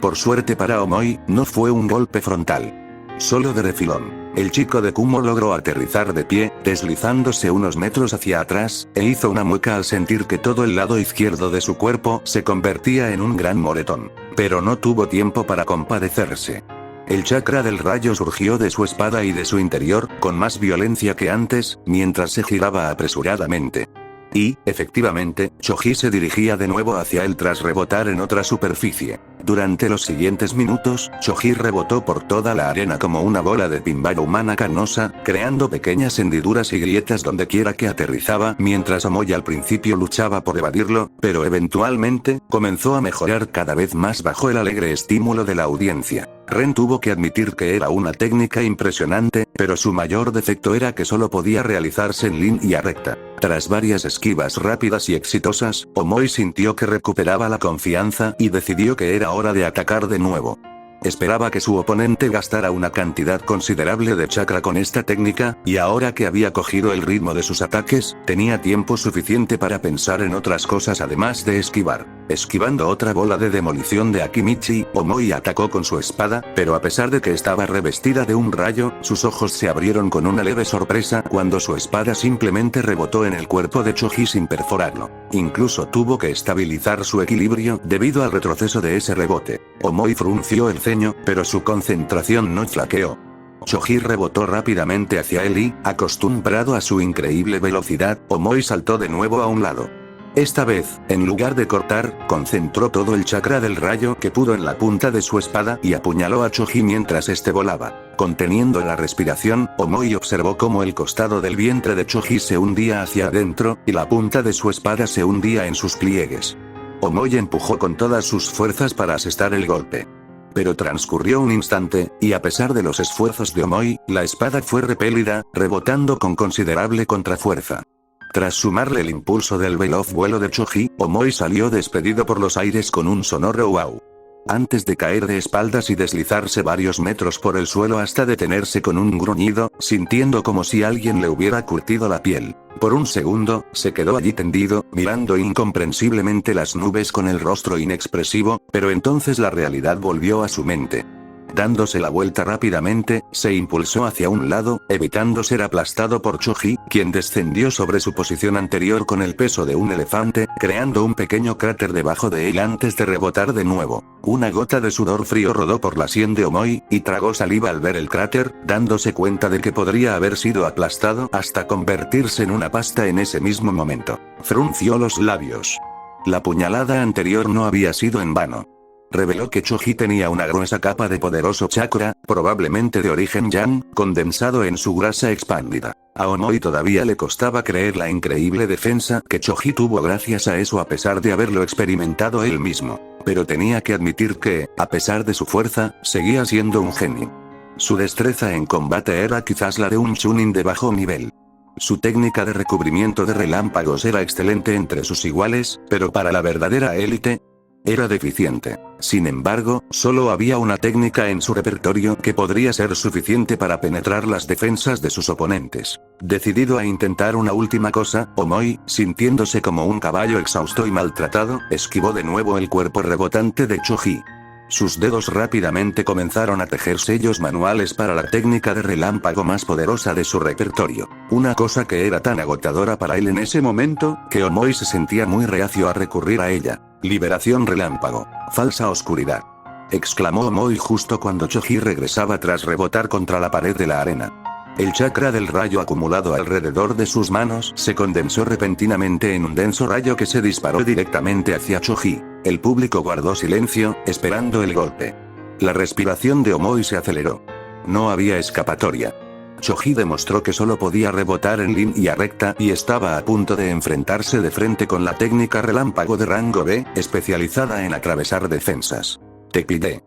Por suerte para Omoi, no fue un golpe frontal. Solo de refilón. El chico de Kumo logró aterrizar de pie, deslizándose unos metros hacia atrás, e hizo una mueca al sentir que todo el lado izquierdo de su cuerpo se convertía en un gran moretón. Pero no tuvo tiempo para compadecerse. El chakra del rayo surgió de su espada y de su interior, con más violencia que antes, mientras se giraba apresuradamente. Y, efectivamente, Choji se dirigía de nuevo hacia él tras rebotar en otra superficie. Durante los siguientes minutos, Choji rebotó por toda la arena como una bola de pinball humana carnosa, creando pequeñas hendiduras y grietas donde quiera que aterrizaba, mientras Omoi al principio luchaba por evadirlo, pero eventualmente, comenzó a mejorar cada vez más bajo el alegre estímulo de la audiencia. Ren tuvo que admitir que era una técnica impresionante, pero su mayor defecto era que solo podía realizarse en línea recta. Tras varias esquivas rápidas y exitosas, Omoi sintió que recuperaba la confianza y decidió que era hora de atacar de nuevo. Esperaba que su oponente gastara una cantidad considerable de chakra con esta técnica, y ahora que había cogido el ritmo de sus ataques, tenía tiempo suficiente para pensar en otras cosas además de esquivar. Esquivando otra bola de demolición de Akimichi, Omoi atacó con su espada, pero a pesar de que estaba revestida de un rayo, sus ojos se abrieron con una leve sorpresa cuando su espada simplemente rebotó en el cuerpo de Choji sin perforarlo. Incluso tuvo que estabilizar su equilibrio debido al retroceso de ese rebote. Omoi frunció el ceño, pero su concentración no flaqueó. Choji rebotó rápidamente hacia él y, acostumbrado a su increíble velocidad, Omoi saltó de nuevo a un lado. Esta vez, en lugar de cortar, concentró todo el chakra del rayo que pudo en la punta de su espada y apuñaló a Choji mientras este volaba. Conteniendo la respiración, Omoi observó cómo el costado del vientre de Choji se hundía hacia adentro, y la punta de su espada se hundía en sus pliegues. Omoi empujó con todas sus fuerzas para asestar el golpe. Pero transcurrió un instante, y a pesar de los esfuerzos de Omoi, la espada fue repelida, rebotando con considerable contrafuerza. Tras sumarle el impulso del veloz vuelo de Choji, Omoi salió despedido por los aires con un sonoro wow. Antes de caer de espaldas y deslizarse varios metros por el suelo hasta detenerse con un gruñido, sintiendo como si alguien le hubiera curtido la piel. Por un segundo, se quedó allí tendido, mirando incomprensiblemente las nubes con el rostro inexpresivo, pero entonces la realidad volvió a su mente. Dándose la vuelta rápidamente, se impulsó hacia un lado, evitando ser aplastado por Choji, quien descendió sobre su posición anterior con el peso de un elefante, creando un pequeño cráter debajo de él antes de rebotar de nuevo. Una gota de sudor frío rodó por la sien de Omoi, y tragó saliva al ver el cráter, dándose cuenta de que podría haber sido aplastado hasta convertirse en una pasta en ese mismo momento. Frunció los labios. La puñalada anterior no había sido en vano. Reveló que Choji tenía una gruesa capa de poderoso chakra, probablemente de origen yang, condensado en su grasa expandida. A Omoi todavía le costaba creer la increíble defensa que Choji tuvo gracias a eso a pesar de haberlo experimentado él mismo. Pero tenía que admitir que, a pesar de su fuerza, seguía siendo un genio. Su destreza en combate era quizás la de un chunin de bajo nivel. Su técnica de recubrimiento de relámpagos era excelente entre sus iguales, pero para la verdadera élite, era deficiente. Sin embargo, solo había una técnica en su repertorio que podría ser suficiente para penetrar las defensas de sus oponentes. Decidido a intentar una última cosa, Omoi, sintiéndose como un caballo exhausto y maltratado, esquivó de nuevo el cuerpo rebotante de Choji. Sus dedos rápidamente comenzaron a tejer sellos manuales para la técnica de relámpago más poderosa de su repertorio. Una cosa que era tan agotadora para él en ese momento, que Omoi se sentía muy reacio a recurrir a ella. Liberación relámpago. Falsa oscuridad. Exclamó Omoi justo cuando Choji regresaba tras rebotar contra la pared de la arena. El chakra del rayo acumulado alrededor de sus manos se condensó repentinamente en un denso rayo que se disparó directamente hacia Choji. El público guardó silencio, esperando el golpe. La respiración de Omoi se aceleró. No había escapatoria. Choji demostró que solo podía rebotar en línea recta y estaba a punto de enfrentarse de frente con la técnica relámpago de rango B, especializada en atravesar defensas. «Te pillé»,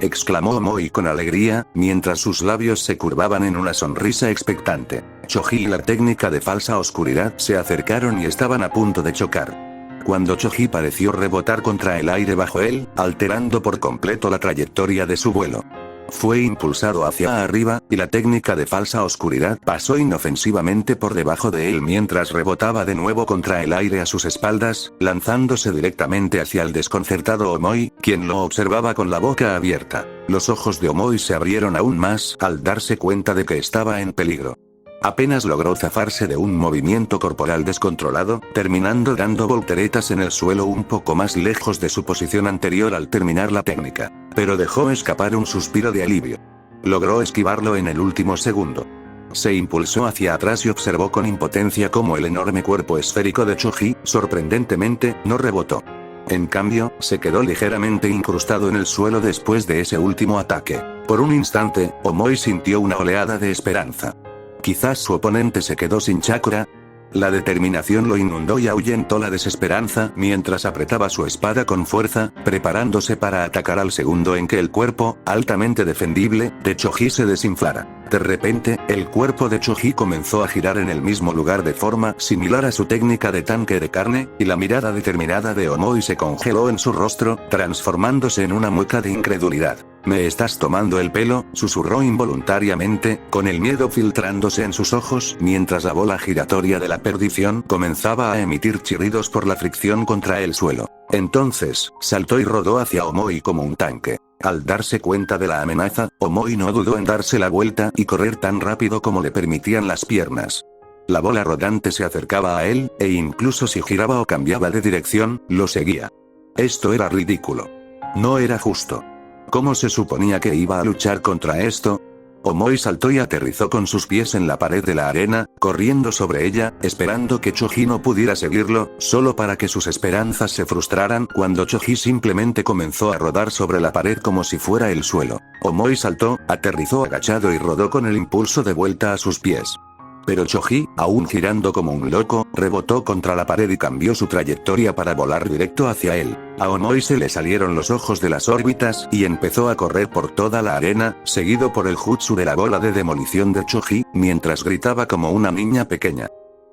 exclamó Omoi con alegría, mientras sus labios se curvaban en una sonrisa expectante. Choji y la técnica de falsa oscuridad se acercaron y estaban a punto de chocar. Cuando Choji pareció rebotar contra el aire bajo él, alterando por completo la trayectoria de su vuelo. Fue impulsado hacia arriba, y la técnica de falsa oscuridad pasó inofensivamente por debajo de él mientras rebotaba de nuevo contra el aire a sus espaldas, lanzándose directamente hacia el desconcertado Omoi, quien lo observaba con la boca abierta. Los ojos de Omoi se abrieron aún más al darse cuenta de que estaba en peligro. Apenas logró zafarse de un movimiento corporal descontrolado, terminando dando volteretas en el suelo un poco más lejos de su posición anterior al terminar la técnica. Pero dejó escapar un suspiro de alivio. Logró esquivarlo en el último segundo. Se impulsó hacia atrás y observó con impotencia cómo el enorme cuerpo esférico de Choji, sorprendentemente, no rebotó. En cambio, se quedó ligeramente incrustado en el suelo después de ese último ataque. Por un instante, Omoi sintió una oleada de esperanza. Quizás su oponente se quedó sin chakra. La determinación lo inundó y ahuyentó la desesperanza mientras apretaba su espada con fuerza, preparándose para atacar al segundo en que el cuerpo, altamente defendible, de Choji se desinflara. De repente, el cuerpo de Choji comenzó a girar en el mismo lugar de forma similar a su técnica de tanque de carne, y la mirada determinada de Omoi se congeló en su rostro, transformándose en una mueca de incredulidad. «¿Me estás tomando el pelo?», susurró involuntariamente, con el miedo filtrándose en sus ojos, mientras la bola giratoria de la perdición comenzaba a emitir chirridos por la fricción contra el suelo. Entonces, saltó y rodó hacia Omoi como un tanque. Al darse cuenta de la amenaza, Omoi no dudó en darse la vuelta y correr tan rápido como le permitían las piernas. La bola rodante se acercaba a él, e incluso si giraba o cambiaba de dirección, lo seguía. Esto era ridículo. No era justo. ¿Cómo se suponía que iba a luchar contra esto? Omoi saltó y aterrizó con sus pies en la pared de la arena, corriendo sobre ella, esperando que Choji no pudiera seguirlo, solo para que sus esperanzas se frustraran cuando Choji simplemente comenzó a rodar sobre la pared como si fuera el suelo. Omoi saltó, aterrizó agachado y rodó con el impulso de vuelta a sus pies. Pero Choji, aún girando como un loco, rebotó contra la pared y cambió su trayectoria para volar directo hacia él. A Omoi se le salieron los ojos de las órbitas y empezó a correr por toda la arena, seguido por el jutsu de la bola de demolición de Choji, mientras gritaba como una niña pequeña.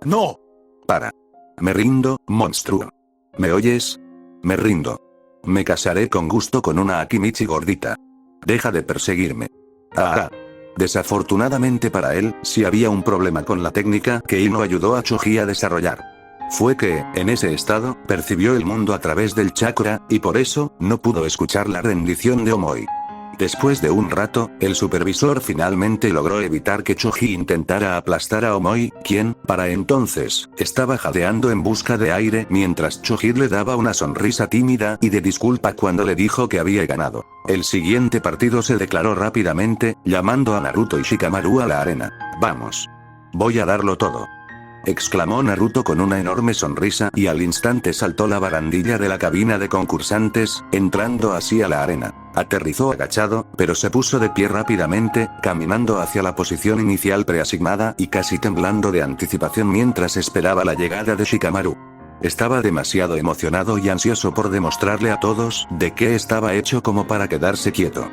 «¡No! Para! Me rindo, monstruo. ¿Me oyes? Me rindo. Me casaré con gusto con una Akimichi gordita. Deja de perseguirme». ¡Ah! Desafortunadamente para él, sí había un problema con la técnica que Ino ayudó a Choji a desarrollar. Fue que, en ese estado, percibió el mundo a través del chakra, y por eso, no pudo escuchar la rendición de Omoi. Después de un rato, el supervisor finalmente logró evitar que Choji intentara aplastar a Omoi, quien, para entonces, estaba jadeando en busca de aire mientras Choji le daba una sonrisa tímida y de disculpa cuando le dijo que había ganado. El siguiente partido se declaró rápidamente, llamando a Naruto y Shikamaru a la arena. «Vamos. Voy a darlo todo». exclamó Naruto con una enorme sonrisa y al instante saltó la barandilla de la cabina de concursantes, entrando así a la arena. Aterrizó agachado, pero se puso de pie rápidamente, caminando hacia la posición inicial preasignada y casi temblando de anticipación mientras esperaba la llegada de Shikamaru. Estaba demasiado emocionado y ansioso por demostrarle a todos de qué estaba hecho como para quedarse quieto.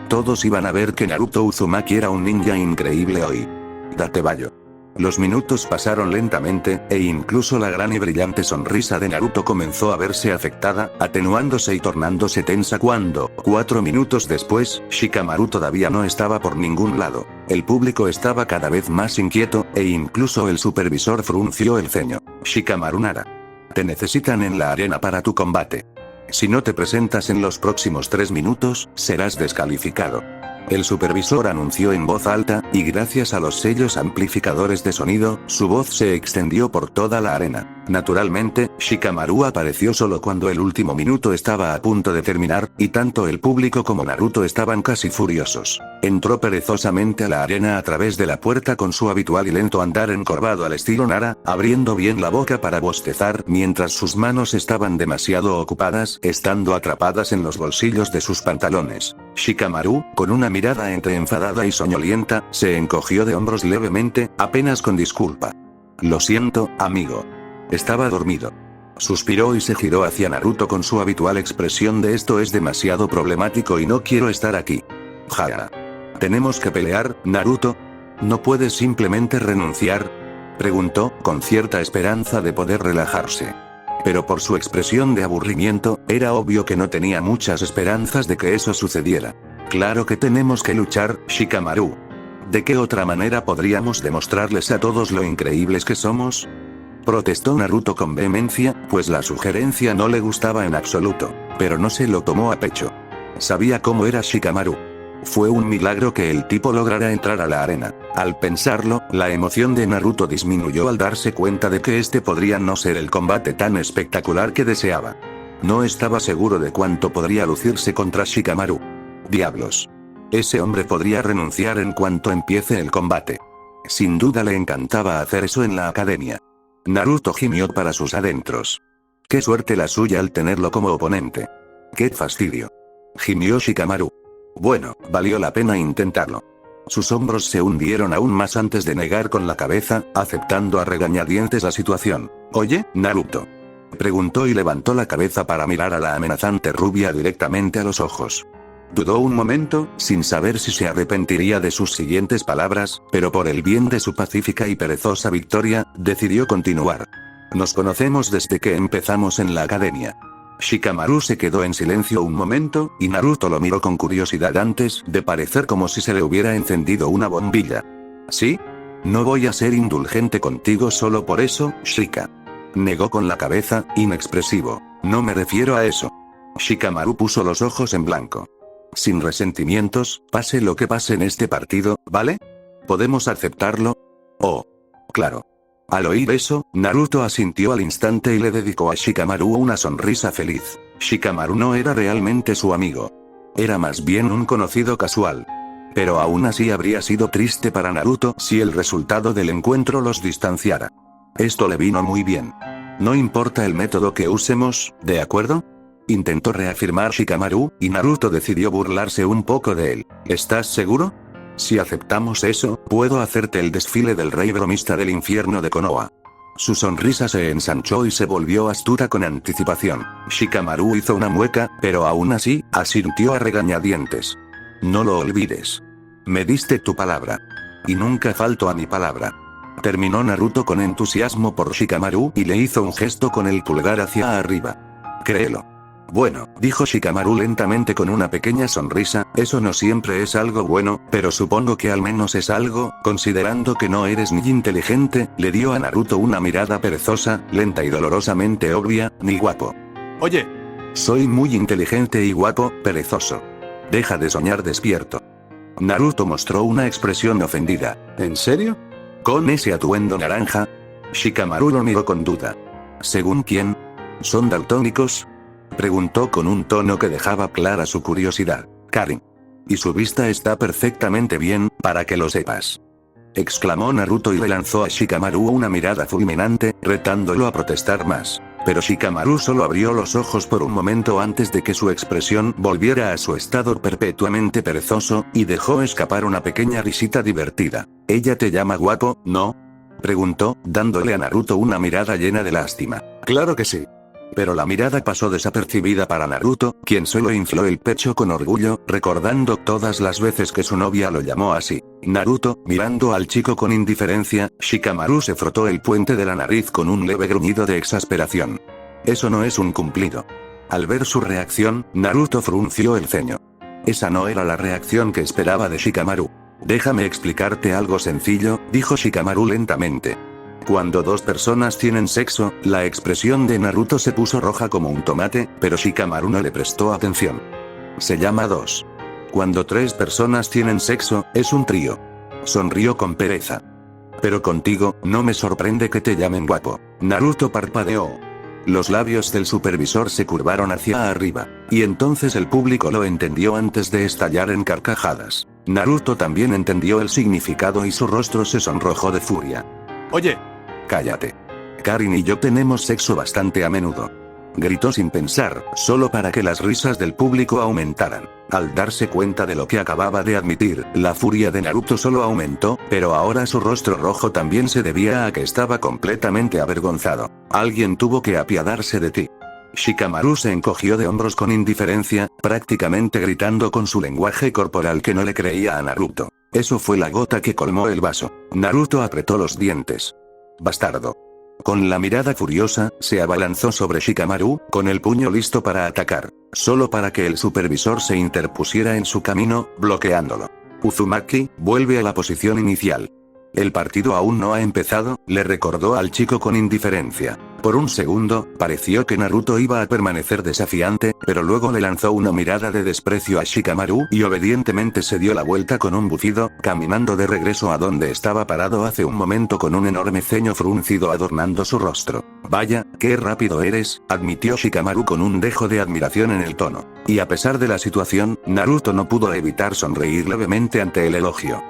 Todos iban a ver que Naruto Uzumaki era un ninja increíble hoy. Date bayo. Los minutos pasaron lentamente, e incluso la gran y brillante sonrisa de Naruto comenzó a verse afectada, atenuándose y tornándose tensa cuando, 4 minutos después, Shikamaru todavía no estaba por ningún lado. El público estaba cada vez más inquieto, e incluso el supervisor frunció el ceño. Shikamaru Nara. Te necesitan en la arena para tu combate. Si no te presentas en los próximos 3 minutos, serás descalificado. El supervisor anunció en voz alta, y gracias a los sellos amplificadores de sonido, su voz se extendió por toda la arena. Naturalmente, Shikamaru apareció solo cuando el último minuto estaba a punto de terminar, y tanto el público como Naruto estaban casi furiosos. Entró perezosamente a la arena a través de la puerta con su habitual y lento andar encorvado al estilo Nara, abriendo bien la boca para bostezar mientras sus manos estaban demasiado ocupadas, estando atrapadas en los bolsillos de sus pantalones. Shikamaru, con una mirada entre enfadada y soñolienta, se encogió de hombros levemente, apenas con disculpa. Lo siento, amigo. Estaba dormido. Suspiró y se giró hacia Naruto con su habitual expresión de esto es demasiado problemático y no quiero estar aquí. Jara. ¿Tenemos que pelear, Naruto? ¿No puedes simplemente renunciar? Preguntó, con cierta esperanza de poder relajarse. Pero por su expresión de aburrimiento, era obvio que no tenía muchas esperanzas de que eso sucediera. Claro que tenemos que luchar, Shikamaru. ¿De qué otra manera podríamos demostrarles a todos lo increíbles que somos? Protestó Naruto con vehemencia, pues la sugerencia no le gustaba en absoluto, pero no se lo tomó a pecho. Sabía cómo era Shikamaru. Fue un milagro que el tipo lograra entrar a la arena. Al pensarlo, la emoción de Naruto disminuyó al darse cuenta de que este podría no ser el combate tan espectacular que deseaba. No estaba seguro de cuánto podría lucirse contra Shikamaru. Diablos. Ese hombre podría renunciar en cuanto empiece el combate. Sin duda le encantaba hacer eso en la academia. Naruto gimió para sus adentros. Qué suerte la suya al tenerlo como oponente. Qué fastidio. Gimió Shikamaru. Bueno, valió la pena intentarlo. Sus hombros se hundieron aún más antes de negar con la cabeza, aceptando a regañadientes la situación. Oye, Naruto. Preguntó y levantó la cabeza para mirar a la amenazante rubia directamente a los ojos. Dudó un momento, sin saber si se arrepentiría de sus siguientes palabras, pero por el bien de su pacífica y perezosa victoria, decidió continuar. Nos conocemos desde que empezamos en la academia. Shikamaru se quedó en silencio un momento, y Naruto lo miró con curiosidad antes de parecer como si se le hubiera encendido una bombilla. ¿Sí? No voy a ser indulgente contigo solo por eso, Shika. Negó con la cabeza, inexpresivo. No me refiero a eso. Shikamaru puso los ojos en blanco. Sin resentimientos, pase lo que pase en este partido, ¿vale? ¿Podemos aceptarlo? Oh. Claro. Al oír eso, Naruto asintió al instante y le dedicó a Shikamaru una sonrisa feliz. Shikamaru no era realmente su amigo. Era más bien un conocido casual. Pero aún así habría sido triste para Naruto si el resultado del encuentro los distanciara. Esto le vino muy bien. No importa el método que usemos, ¿de acuerdo? Intentó reafirmar Shikamaru, y Naruto decidió burlarse un poco de él. ¿Estás seguro? Si aceptamos eso, puedo hacerte el desfile del rey bromista del infierno de Konoha. Su sonrisa se ensanchó y se volvió astuta con anticipación. Shikamaru hizo una mueca, pero aún así, asintió a regañadientes. No lo olvides. Me diste tu palabra. Y nunca falto a mi palabra. Terminó Naruto con entusiasmo por Shikamaru y le hizo un gesto con el pulgar hacia arriba. Créelo. Bueno, dijo Shikamaru lentamente con una pequeña sonrisa, eso no siempre es algo bueno, pero supongo que al menos es algo, considerando que no eres ni inteligente, le dio a Naruto una mirada perezosa, lenta y dolorosamente obvia, ni guapo. Oye. Soy muy inteligente y guapo, perezoso. Deja de soñar despierto. Naruto mostró una expresión ofendida. ¿En serio? ¿Con ese atuendo naranja? Shikamaru lo miró con duda. ¿Según quién? ¿Son daltónicos? Preguntó con un tono que dejaba clara su curiosidad. Karin. Y su vista está perfectamente bien, para que lo sepas. exclamó Naruto y le lanzó a Shikamaru una mirada fulminante, retándolo a protestar más. Pero Shikamaru solo abrió los ojos por un momento antes de que su expresión volviera a su estado perpetuamente perezoso, y dejó escapar una pequeña risita divertida. ¿Ella te llama guapo, no?, preguntó, dándole a Naruto una mirada llena de lástima. Claro que sí. Pero la mirada pasó desapercibida para Naruto, quien solo infló el pecho con orgullo, recordando todas las veces que su novia lo llamó así. Naruto, mirando al chico con indiferencia, Shikamaru se frotó el puente de la nariz con un leve gruñido de exasperación. Eso no es un cumplido. Al ver su reacción, Naruto frunció el ceño. Esa no era la reacción que esperaba de Shikamaru. Déjame explicarte algo sencillo, dijo Shikamaru lentamente. Cuando dos personas tienen sexo, la expresión de Naruto se puso roja como un tomate, pero Shikamaru no le prestó atención. Se llama dos. Cuando tres personas tienen sexo, es un trío. Sonrió con pereza. Pero contigo, no me sorprende que te llamen guapo. Naruto parpadeó. Los labios del supervisor se curvaron hacia arriba, y entonces el público lo entendió antes de estallar en carcajadas. Naruto también entendió el significado y su rostro se sonrojó de furia. Oye. Cállate. Karin y yo tenemos sexo bastante a menudo. Gritó sin pensar, solo para que las risas del público aumentaran. Al darse cuenta de lo que acababa de admitir, la furia de Naruto solo aumentó, pero ahora su rostro rojo también se debía a que estaba completamente avergonzado. Alguien tuvo que apiadarse de ti. Shikamaru se encogió de hombros con indiferencia, prácticamente gritando con su lenguaje corporal que no le creía a Naruto. Eso fue la gota que colmó el vaso. Naruto apretó los dientes. Bastardo. Con la mirada furiosa, se abalanzó sobre Shikamaru, con el puño listo para atacar, solo para que el supervisor se interpusiera en su camino, bloqueándolo. Uzumaki, vuelve a la posición inicial. El partido aún no ha empezado, le recordó al chico con indiferencia. Por un segundo, pareció que Naruto iba a permanecer desafiante, pero luego le lanzó una mirada de desprecio a Shikamaru y obedientemente se dio la vuelta con un bufido, caminando de regreso a donde estaba parado hace un momento con un enorme ceño fruncido adornando su rostro. Vaya, qué rápido eres, admitió Shikamaru con un dejo de admiración en el tono. Y a pesar de la situación, Naruto no pudo evitar sonreír levemente ante el elogio.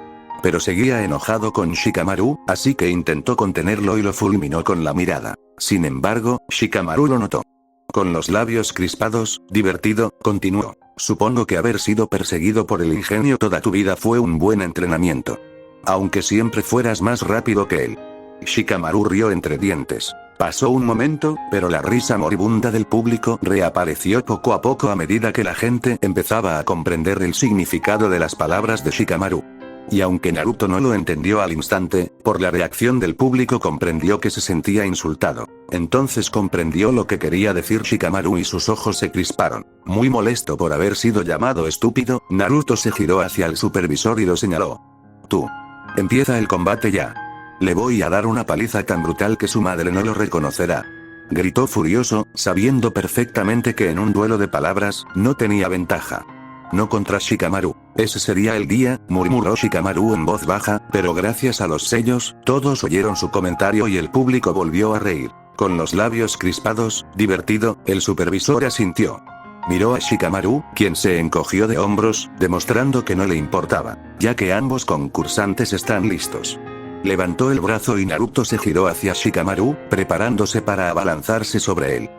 Pero seguía enojado con Shikamaru, así que intentó contenerlo y lo fulminó con la mirada. Sin embargo, Shikamaru lo notó. Con los labios crispados, divertido, continuó. Supongo que haber sido perseguido por el ingenio toda tu vida fue un buen entrenamiento. Aunque siempre fueras más rápido que él. Shikamaru rió entre dientes. Pasó un momento, pero la risa moribunda del público reapareció poco a poco a medida que la gente empezaba a comprender el significado de las palabras de Shikamaru. Y aunque Naruto no lo entendió al instante, por la reacción del público comprendió que se sentía insultado. Entonces comprendió lo que quería decir Shikamaru y sus ojos se crisparon. Muy molesto por haber sido llamado estúpido, Naruto se giró hacia el supervisor y lo señaló. Tú. Empieza el combate ya. Le voy a dar una paliza tan brutal que su madre no lo reconocerá. Gritó furioso, sabiendo perfectamente que en un duelo de palabras, no tenía ventaja. No contra Shikamaru. Ese sería el día, murmuró Shikamaru en voz baja, pero gracias a los sellos, todos oyeron su comentario y el público volvió a reír. Con los labios crispados, divertido, el supervisor asintió. Miró a Shikamaru, quien se encogió de hombros, demostrando que no le importaba, ya que ambos concursantes están listos. Levantó el brazo y Naruto se giró hacia Shikamaru, preparándose para abalanzarse sobre él.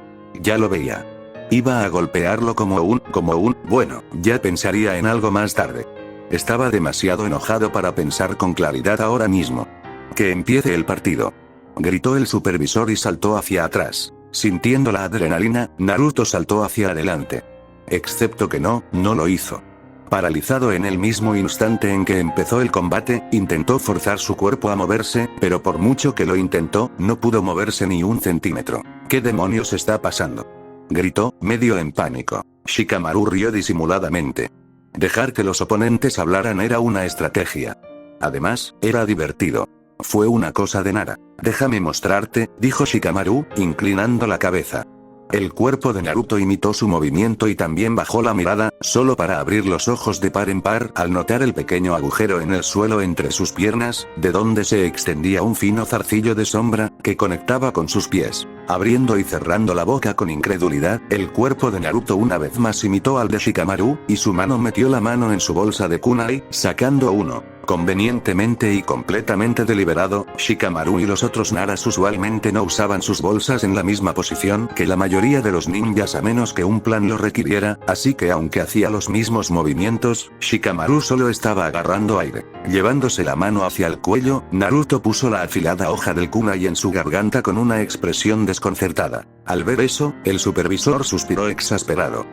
Ya lo veía. Iba a golpearlo bueno, ya pensaría en algo más tarde. Estaba demasiado enojado para pensar con claridad ahora mismo. Que empiece el partido. Gritó el supervisor y saltó hacia atrás. Sintiendo la adrenalina, Naruto saltó hacia adelante. Excepto que no lo hizo. Paralizado en el mismo instante en que empezó el combate, intentó forzar su cuerpo a moverse, pero por mucho que lo intentó, no pudo moverse ni un centímetro. ¿Qué demonios está pasando? Gritó, medio en pánico. Shikamaru rió disimuladamente. Dejar que los oponentes hablaran era una estrategia. Además, era divertido. Fue una cosa de nada. Déjame mostrarte, dijo Shikamaru, inclinando la cabeza. El cuerpo de Naruto imitó su movimiento y también bajó la mirada, solo para abrir los ojos de par en par al notar el pequeño agujero en el suelo entre sus piernas, de donde se extendía un fino zarcillo de sombra, que conectaba con sus pies. Abriendo y cerrando la boca con incredulidad, el cuerpo de Naruto una vez más imitó al de Shikamaru, y su mano metió la mano en su bolsa de kunai, sacando uno, Convenientemente y completamente deliberado, Shikamaru y los otros Naras usualmente no usaban sus bolsas en la misma posición que la mayoría de los ninjas a menos que un plan lo requiriera, así que aunque hacía los mismos movimientos, Shikamaru solo estaba agarrando aire. Llevándose la mano hacia el cuello, Naruto puso la afilada hoja del kunai en su garganta con una expresión desconcertada. Al ver eso, el supervisor suspiró exasperado.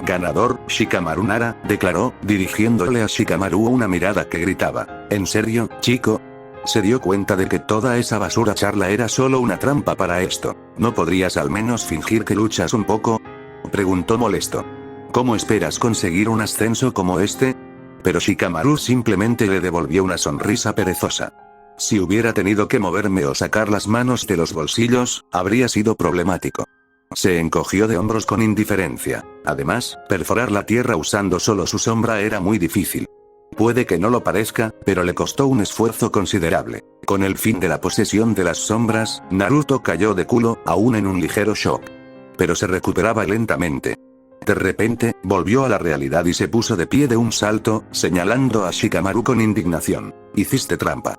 Ganador, Shikamaru Nara, declaró, dirigiéndole a Shikamaru una mirada que gritaba, ¿en serio, chico? Se dio cuenta de que toda esa basura charla era solo una trampa para esto. ¿No podrías al menos fingir que luchas un poco? Preguntó molesto. ¿Cómo esperas conseguir un ascenso como este? Pero Shikamaru simplemente le devolvió una sonrisa perezosa. Si hubiera tenido que moverme o sacar las manos de los bolsillos, habría sido problemático. Se encogió de hombros con indiferencia. Además, perforar la tierra usando solo su sombra era muy difícil. Puede que no lo parezca, pero le costó un esfuerzo considerable. Con el fin de la posesión de las sombras, Naruto cayó de culo, aún en un ligero shock. Pero se recuperaba lentamente. De repente, volvió a la realidad y se puso de pie de un salto, señalando a Shikamaru con indignación. «Hiciste trampa»,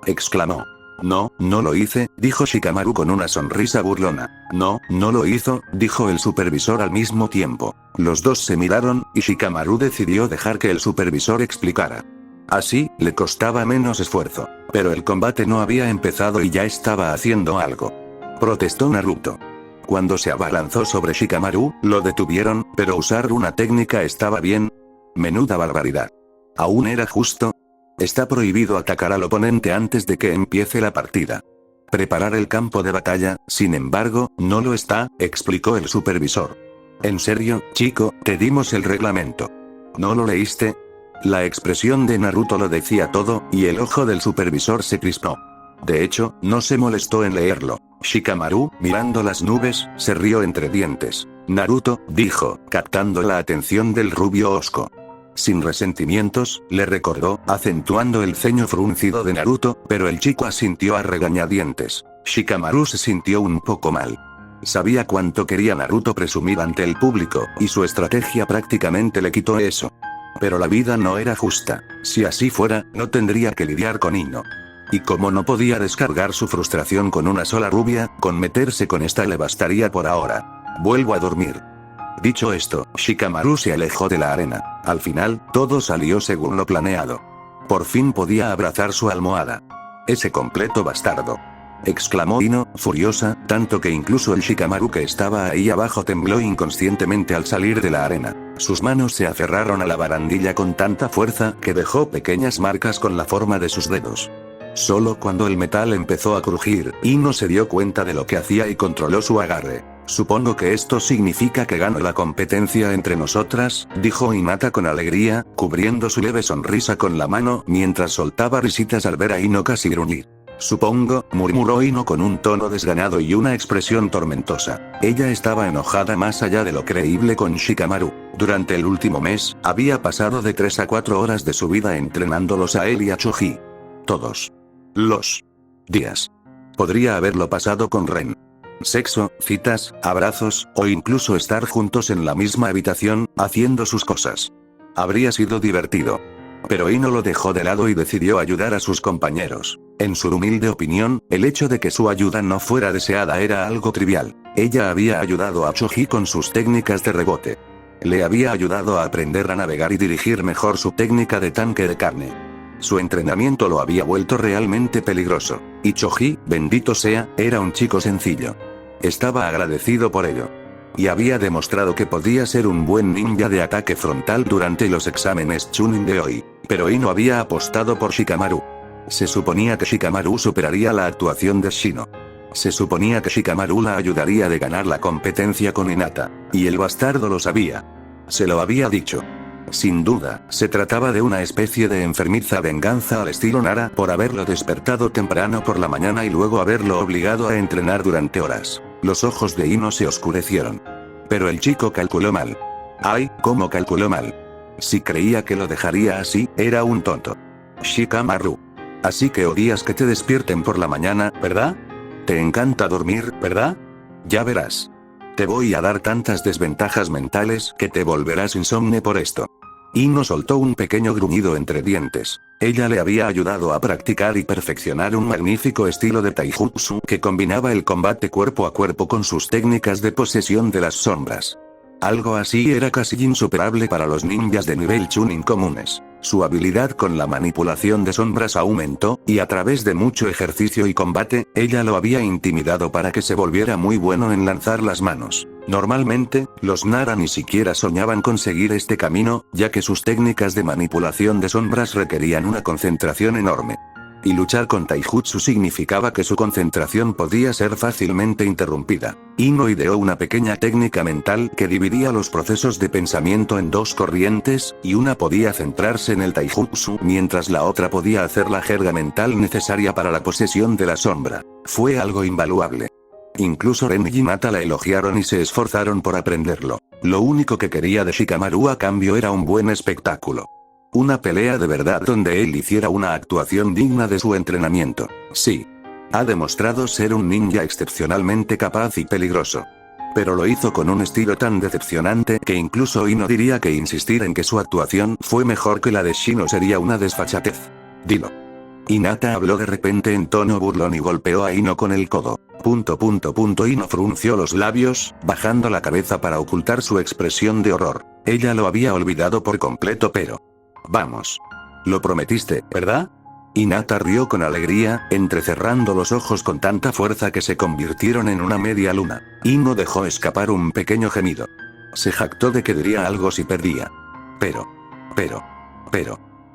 exclamó. No, no lo hice, dijo Shikamaru con una sonrisa burlona. No, no lo hizo, dijo el supervisor al mismo tiempo. Los dos se miraron, y Shikamaru decidió dejar que el supervisor explicara. Así, le costaba menos esfuerzo. Pero el combate no había empezado y ya estaba haciendo algo. Protestó Naruto. Cuando se abalanzó sobre Shikamaru, lo detuvieron, pero usar una técnica estaba bien. Menuda barbaridad. ¿Aún era justo? Está prohibido atacar al oponente antes de que empiece la partida. Preparar el campo de batalla, sin embargo, no lo está, explicó el supervisor. En serio, chico, te dimos el reglamento. ¿No lo leíste? La expresión de Naruto lo decía todo, y el ojo del supervisor se crispó. De hecho, no se molestó en leerlo. Shikamaru, mirando las nubes, se rió entre dientes. Naruto, dijo, captando la atención del rubio hosco. Sin resentimientos, le recordó, acentuando el ceño fruncido de Naruto, pero el chico asintió a regañadientes. Shikamaru se sintió un poco mal. Sabía cuánto quería Naruto presumir ante el público, y su estrategia prácticamente le quitó eso. Pero la vida no era justa. Si así fuera, no tendría que lidiar con Ino. Y como no podía descargar su frustración con una sola rubia, con meterse con esta le bastaría por ahora. Vuelvo a dormir. Dicho esto, Shikamaru se alejó de la arena. Al final, todo salió según lo planeado. Por fin podía abrazar su almohada. «Ese completo bastardo», exclamó Ino, furiosa, tanto que incluso el Shikamaru que estaba ahí abajo tembló inconscientemente al salir de la arena. Sus manos se aferraron a la barandilla con tanta fuerza que dejó pequeñas marcas con la forma de sus dedos. Solo cuando el metal empezó a crujir, Ino se dio cuenta de lo que hacía y controló su agarre. «Supongo que esto significa que gano la competencia entre nosotras», dijo Hinata con alegría, cubriendo su leve sonrisa con la mano mientras soltaba risitas al ver a Ino casi gruñir. «Supongo», murmuró Ino con un tono desganado y una expresión tormentosa. Ella estaba enojada más allá de lo creíble con Shikamaru. Durante el último mes, había pasado de 3 a 4 horas de su vida entrenándolos a él y a Choji. Todos los días. Podría haberlo pasado con Ren. Sexo, citas, abrazos, o incluso estar juntos en la misma habitación, haciendo sus cosas. Habría sido divertido. Pero Ino lo dejó de lado y decidió ayudar a sus compañeros. En su humilde opinión, el hecho de que su ayuda no fuera deseada era algo trivial. Ella había ayudado a Choji con sus técnicas de rebote. Le había ayudado a aprender a navegar y dirigir mejor su técnica de tanque de carne. Su entrenamiento lo había vuelto realmente peligroso. Y Choji, bendito sea, era un chico sencillo. Estaba agradecido por ello. Y había demostrado que podía ser un buen ninja de ataque frontal durante los exámenes Chunin de hoy. Pero Ino había apostado por Shikamaru. Se suponía que Shikamaru superaría la actuación de Shino. Se suponía que Shikamaru la ayudaría de ganar la competencia con Hinata. Y el bastardo lo sabía. Se lo había dicho. Sin duda, se trataba de una especie de enfermiza venganza al estilo Nara por haberlo despertado temprano por la mañana y luego haberlo obligado a entrenar durante horas. Los ojos de Ino se oscurecieron. Pero el chico calculó mal. ¡Ay, cómo calculó mal! Si creía que lo dejaría así, era un tonto. Shikamaru. Así que odias que te despierten por la mañana, ¿verdad? Te encanta dormir, ¿verdad? Ya verás. Te voy a dar tantas desventajas mentales que te volverás insomne por esto. Ino soltó un pequeño gruñido entre dientes. Ella le había ayudado a practicar y perfeccionar un magnífico estilo de taijutsu que combinaba el combate cuerpo a cuerpo con sus técnicas de posesión de las sombras. Algo así era casi insuperable para los ninjas de nivel Chunin comunes. Su habilidad con la manipulación de sombras aumentó, y a través de mucho ejercicio y combate, ella lo había intimidado para que se volviera muy bueno en lanzar las manos. Normalmente, los Nara ni siquiera soñaban con seguir este camino, ya que sus técnicas de manipulación de sombras requerían una concentración enorme. Y luchar con taijutsu significaba que su concentración podía ser fácilmente interrumpida. Ino ideó una pequeña técnica mental que dividía los procesos de pensamiento en dos corrientes, y una podía centrarse en el taijutsu mientras la otra podía hacer la jerga mental necesaria para la posesión de la sombra. Fue algo invaluable. Incluso Ren y Hinata la elogiaron y se esforzaron por aprenderlo. Lo único que quería de Shikamaru a cambio era un buen espectáculo. Una pelea de verdad donde él hiciera una actuación digna de su entrenamiento. Sí. Ha demostrado ser un ninja excepcionalmente capaz y peligroso. Pero lo hizo con un estilo tan decepcionante que incluso Ino diría que insistir en que su actuación fue mejor que la de Shino sería una desfachatez. Dilo. Hinata habló de repente en tono burlón y golpeó a Ino con el codo. Ino frunció los labios, bajando la cabeza para ocultar su expresión de horror. Ella lo había olvidado por completo pero... Vamos. Lo prometiste, ¿verdad? Hinata rió con alegría, entrecerrando los ojos con tanta fuerza que se convirtieron en una media luna. Ino dejó escapar un pequeño gemido. Se jactó de que diría algo si perdía. Pero.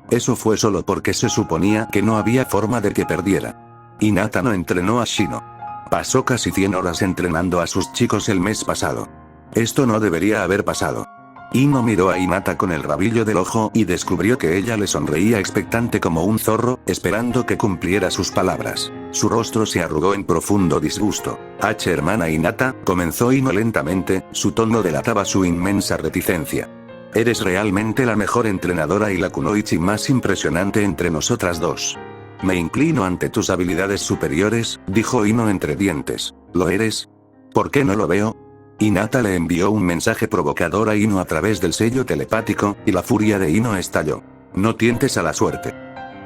Eso fue solo porque se suponía que no había forma de que perdiera. Hinata no entrenó a Shino. Pasó casi 100 horas entrenando a sus chicos el mes pasado. Esto no debería haber pasado. Ino miró a Hinata con el rabillo del ojo y descubrió que ella le sonreía expectante como un zorro, esperando que cumpliera sus palabras. Su rostro se arrugó en profundo disgusto. Hermana Hinata, comenzó Ino lentamente, su tono delataba su inmensa reticencia. Eres realmente la mejor entrenadora y la kunoichi más impresionante entre nosotras dos. Me inclino ante tus habilidades superiores, dijo Ino entre dientes. ¿Lo eres? ¿Por qué no lo veo? Hinata le envió un mensaje provocador a Ino a través del sello telepático, y la furia de Ino estalló. No tientes a la suerte.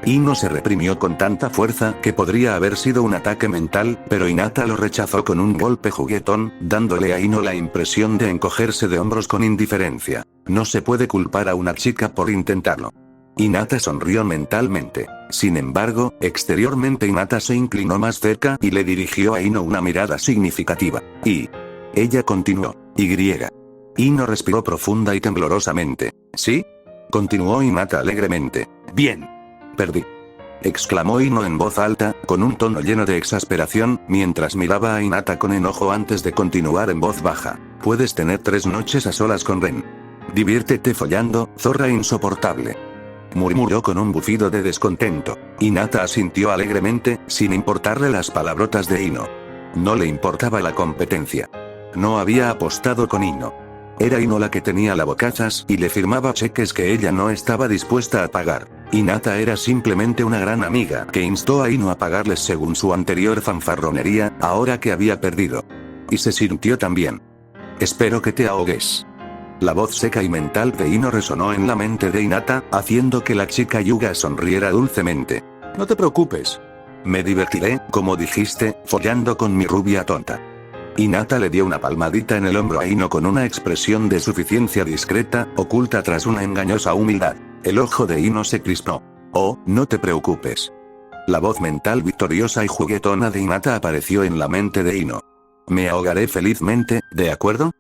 Ino se reprimió con tanta fuerza que podría haber sido un ataque mental, pero Hinata lo rechazó con un golpe juguetón, dándole a Ino la impresión de encogerse de hombros con indiferencia. No se puede culpar a una chica por intentarlo. Hinata sonrió mentalmente. Sin embargo, exteriormente Hinata se inclinó más cerca y le dirigió a Ino una mirada significativa. Y... ella continuó. Ino respiró profunda y temblorosamente. ¿Sí? Continuó Hinata alegremente. Bien. Perdí. Exclamó Ino en voz alta, con un tono lleno de exasperación, mientras miraba a Hinata con enojo antes de continuar en voz baja. Puedes tener 3 noches a solas con Ren. Diviértete follando, zorra insoportable. Murmuró con un bufido de descontento. Hinata asintió alegremente, sin importarle las palabrotas de Ino. No le importaba la competencia. No había apostado con Ino. Era Ino la que tenía la bocachas y le firmaba cheques que ella no estaba dispuesta a pagar. Hinata era simplemente una gran amiga que instó a Ino a pagarles según su anterior fanfarronería, ahora que había perdido. Y se sintió tan bien. Espero que te ahogues. La voz seca y mental de Ino resonó en la mente de Hinata, haciendo que la chica Yuga sonriera dulcemente. No te preocupes. Me divertiré, como dijiste, follando con mi rubia tonta. Hinata le dio una palmadita en el hombro a Ino con una expresión de suficiencia discreta, oculta tras una engañosa humildad. El ojo de Ino se crispó. Oh, no te preocupes. La voz mental victoriosa y juguetona de Hinata apareció en la mente de Ino. Me ahogaré felizmente, ¿de acuerdo?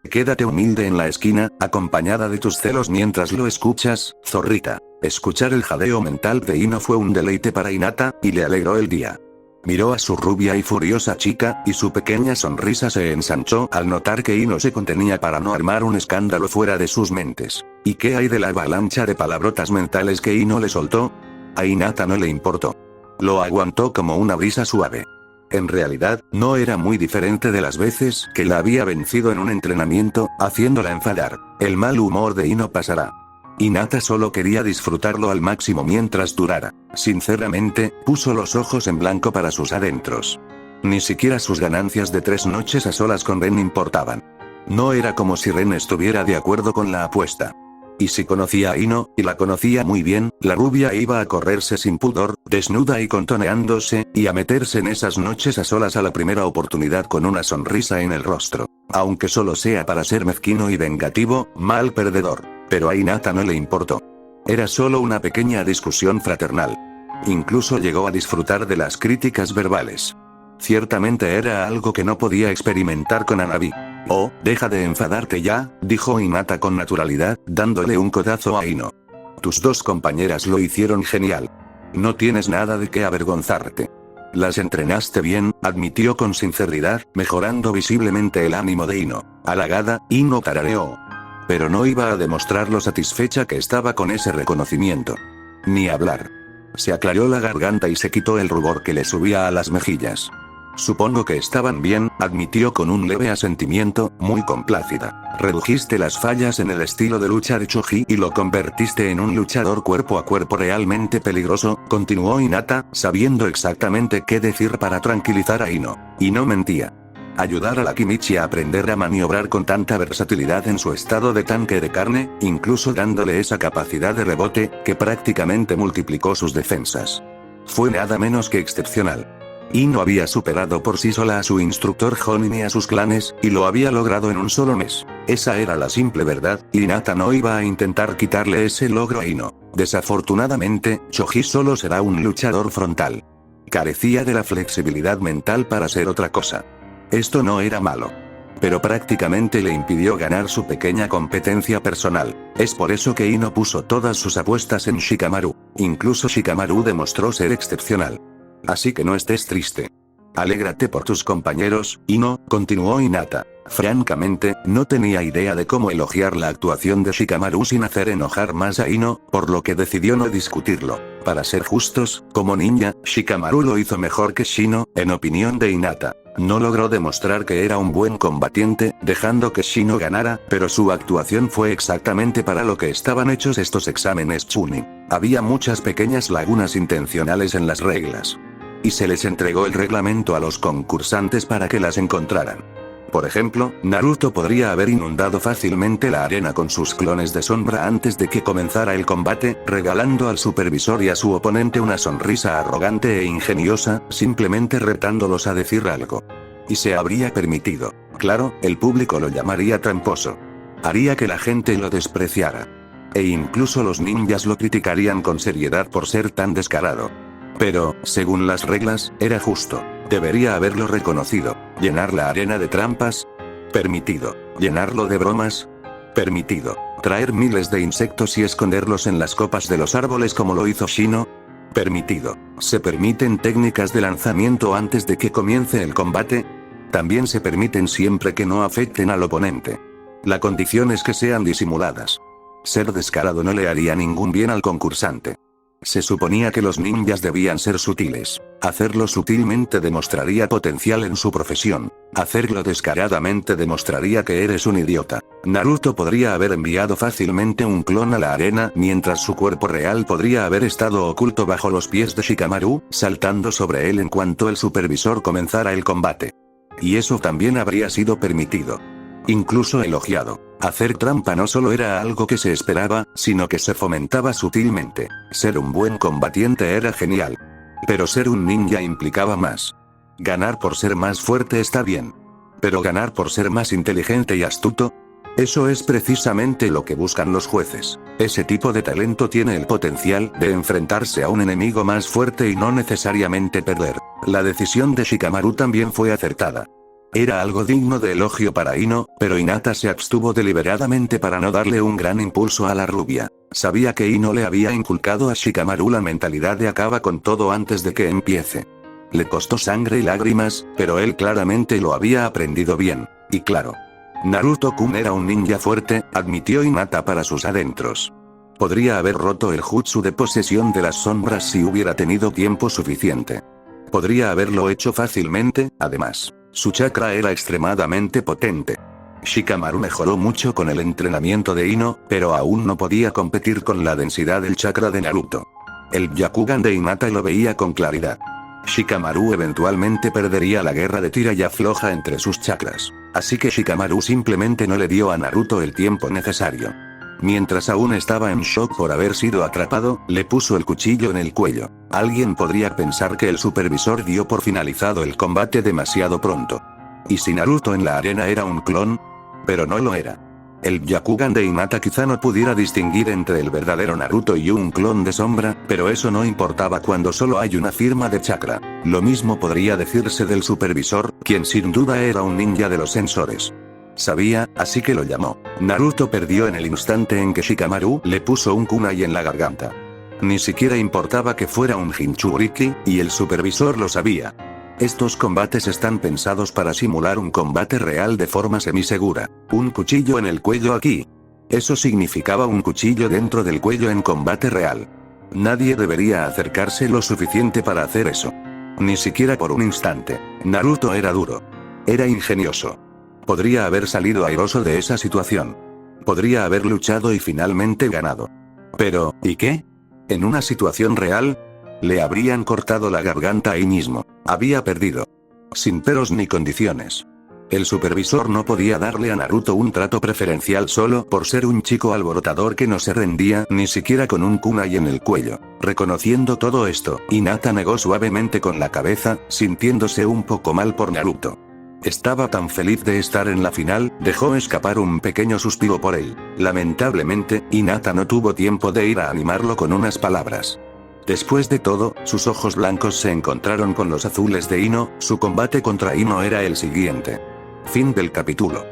Quédate humilde en la esquina, acompañada de tus celos mientras lo escuchas, zorrita. Escuchar el jadeo mental de Ino fue un deleite para Hinata, y le alegró el día. Miró a su rubia y furiosa chica, y su pequeña sonrisa se ensanchó al notar que Ino se contenía para no armar un escándalo fuera de sus mentes. ¿Y qué hay de la avalancha de palabrotas mentales que Ino le soltó? A Hinata no le importó. Lo aguantó como una brisa suave. En realidad, no era muy diferente de las veces que la había vencido en un entrenamiento, haciéndola enfadar. El mal humor de Ino pasará. Hinata solo quería disfrutarlo al máximo mientras durara. Sinceramente, puso los ojos en blanco para sus adentros. Ni siquiera sus ganancias de 3 noches a solas con Ren importaban. No era como si Ren estuviera de acuerdo con la apuesta. Y si conocía a Ino, y la conocía muy bien, la rubia iba a correrse sin pudor, desnuda y contoneándose, y a meterse en esas noches a solas a la primera oportunidad con una sonrisa en el rostro. Aunque solo sea para ser mezquino y vengativo, mal perdedor. Pero a Hinata no le importó. Era solo una pequeña discusión fraternal. Incluso llegó a disfrutar de las críticas verbales. Ciertamente era algo que no podía experimentar con Hanabi. Oh, deja de enfadarte ya, dijo Hinata con naturalidad, dándole un codazo a Ino. Tus dos compañeras lo hicieron genial. No tienes nada de qué avergonzarte. Las entrenaste bien, admitió con sinceridad, mejorando visiblemente el ánimo de Ino. Halagada, Ino tarareó. Pero no iba a demostrar lo satisfecha que estaba con ese reconocimiento. Ni hablar. Se aclaró la garganta y se quitó el rubor que le subía a las mejillas. Supongo que estaban bien, admitió con un leve asentimiento, muy complácida. Redujiste las fallas en el estilo de lucha de Choji y lo convertiste en un luchador cuerpo a cuerpo realmente peligroso, continuó Hinata, sabiendo exactamente qué decir para tranquilizar a Ino. Y no mentía. Ayudar a la Kimichi a aprender a maniobrar con tanta versatilidad en su estado de tanque de carne, incluso dándole esa capacidad de rebote, que prácticamente multiplicó sus defensas. Fue nada menos que excepcional. Ino había superado por sí sola a su instructor Jonin y a sus clanes, y lo había logrado en un solo mes. Esa era la simple verdad, y Hinata no iba a intentar quitarle ese logro a Ino. Desafortunadamente, Choji solo será un luchador frontal. Carecía de la flexibilidad mental para ser otra cosa. Esto no era malo. Pero prácticamente le impidió ganar su pequeña competencia personal. Es por eso que Ino puso todas sus apuestas en Shikamaru. Incluso Shikamaru demostró ser excepcional. Así que no estés triste. Alégrate por tus compañeros, Ino, continuó Hinata. Francamente, no tenía idea de cómo elogiar la actuación de Shikamaru sin hacer enojar más a Ino, por lo que decidió no discutirlo. Para ser justos, como ninja, Shikamaru lo hizo mejor que Shino, en opinión de Hinata. No logró demostrar que era un buen combatiente, dejando que Shino ganara, pero su actuación fue exactamente para lo que estaban hechos estos exámenes Chunin. Había muchas pequeñas lagunas intencionales en las reglas. Y se les entregó el reglamento a los concursantes para que las encontraran. Por ejemplo, Naruto podría haber inundado fácilmente la arena con sus clones de sombra antes de que comenzara el combate, regalando al supervisor y a su oponente una sonrisa arrogante e ingeniosa, simplemente retándolos a decir algo. Y se habría permitido. Claro, el público lo llamaría tramposo. Haría que la gente lo despreciara. E incluso los ninjas lo criticarían con seriedad por ser tan descarado. Pero, según las reglas, era justo. Debería haberlo reconocido. ¿Llenar la arena de trampas? Permitido. ¿Llenarlo de bromas? Permitido. ¿Traer miles de insectos y esconderlos en las copas de los árboles como lo hizo Shino? Permitido. ¿Se permiten técnicas de lanzamiento antes de que comience el combate? También se permiten siempre que no afecten al oponente. La condición es que sean disimuladas. Ser descarado no le haría ningún bien al concursante. Se suponía que los ninjas debían ser sutiles. Hacerlo sutilmente demostraría potencial en su profesión. Hacerlo descaradamente demostraría que eres un idiota. Naruto podría haber enviado fácilmente un clon a la arena, mientras su cuerpo real podría haber estado oculto bajo los pies de Shikamaru, saltando sobre él en cuanto el supervisor comenzara el combate. Y eso también habría sido permitido. Incluso elogiado. Hacer trampa no solo era algo que se esperaba, sino que se fomentaba sutilmente. Ser un buen combatiente era genial. Pero ser un ninja implicaba más. Ganar por ser más fuerte está bien. Pero ganar por ser más inteligente y astuto. Eso es precisamente lo que buscan los jueces. Ese tipo de talento tiene el potencial de enfrentarse a un enemigo más fuerte y no necesariamente perder. La decisión de Shikamaru también fue acertada. Era algo digno de elogio para Ino, pero Hinata se abstuvo deliberadamente para no darle un gran impulso a la rubia. Sabía que Ino le había inculcado a Shikamaru la mentalidad de acaba con todo antes de que empiece. Le costó sangre y lágrimas, pero él claramente lo había aprendido bien. Y claro. Naruto-kun era un ninja fuerte, admitió Hinata para sus adentros. Podría haber roto el jutsu de posesión de las sombras si hubiera tenido tiempo suficiente. Podría haberlo hecho fácilmente, además. Su chakra era extremadamente potente. Shikamaru mejoró mucho con el entrenamiento de Ino, pero aún no podía competir con la densidad del chakra de Naruto. El Byakugan de Hinata lo veía con claridad. Shikamaru eventualmente perdería la guerra de tira y afloja entre sus chakras. Así que Shikamaru simplemente no le dio a Naruto el tiempo necesario. Mientras aún estaba en shock por haber sido atrapado, le puso el cuchillo en el cuello. Alguien podría pensar que el supervisor dio por finalizado el combate demasiado pronto. ¿Y si Naruto en la arena era un clon? Pero no lo era. El Byakugan de Hinata quizá no pudiera distinguir entre el verdadero Naruto y un clon de sombra, pero eso no importaba cuando solo hay una firma de chakra. Lo mismo podría decirse del supervisor, quien sin duda era un ninja de los sensores. Sabía, así que lo llamó. Naruto perdió en el instante en que Shikamaru le puso un kunai en la garganta. Ni siquiera importaba que fuera un Jinchuriki, y el supervisor lo sabía. Estos combates están pensados para simular un combate real de forma semisegura. Un cuchillo en el cuello aquí. Eso significaba un cuchillo dentro del cuello en combate real. Nadie debería acercarse lo suficiente para hacer eso. Ni siquiera por un instante. Naruto era duro. Era ingenioso. Podría haber salido airoso de esa situación. Podría haber luchado y finalmente ganado. Pero, ¿y qué? En una situación real, le habrían cortado la garganta ahí mismo. Había perdido. Sin peros ni condiciones. El supervisor no podía darle a Naruto un trato preferencial solo por ser un chico alborotador que no se rendía ni siquiera con un kunai en el cuello. Reconociendo todo esto, Hinata negó suavemente con la cabeza, sintiéndose un poco mal por Naruto. Estaba tan feliz de estar en la final, dejó escapar un pequeño suspiro por él. Lamentablemente, Hinata no tuvo tiempo de ir a animarlo con unas palabras. Después de todo, sus ojos blancos se encontraron con los azules de Ino, su combate contra Ino era el siguiente. Fin del capítulo.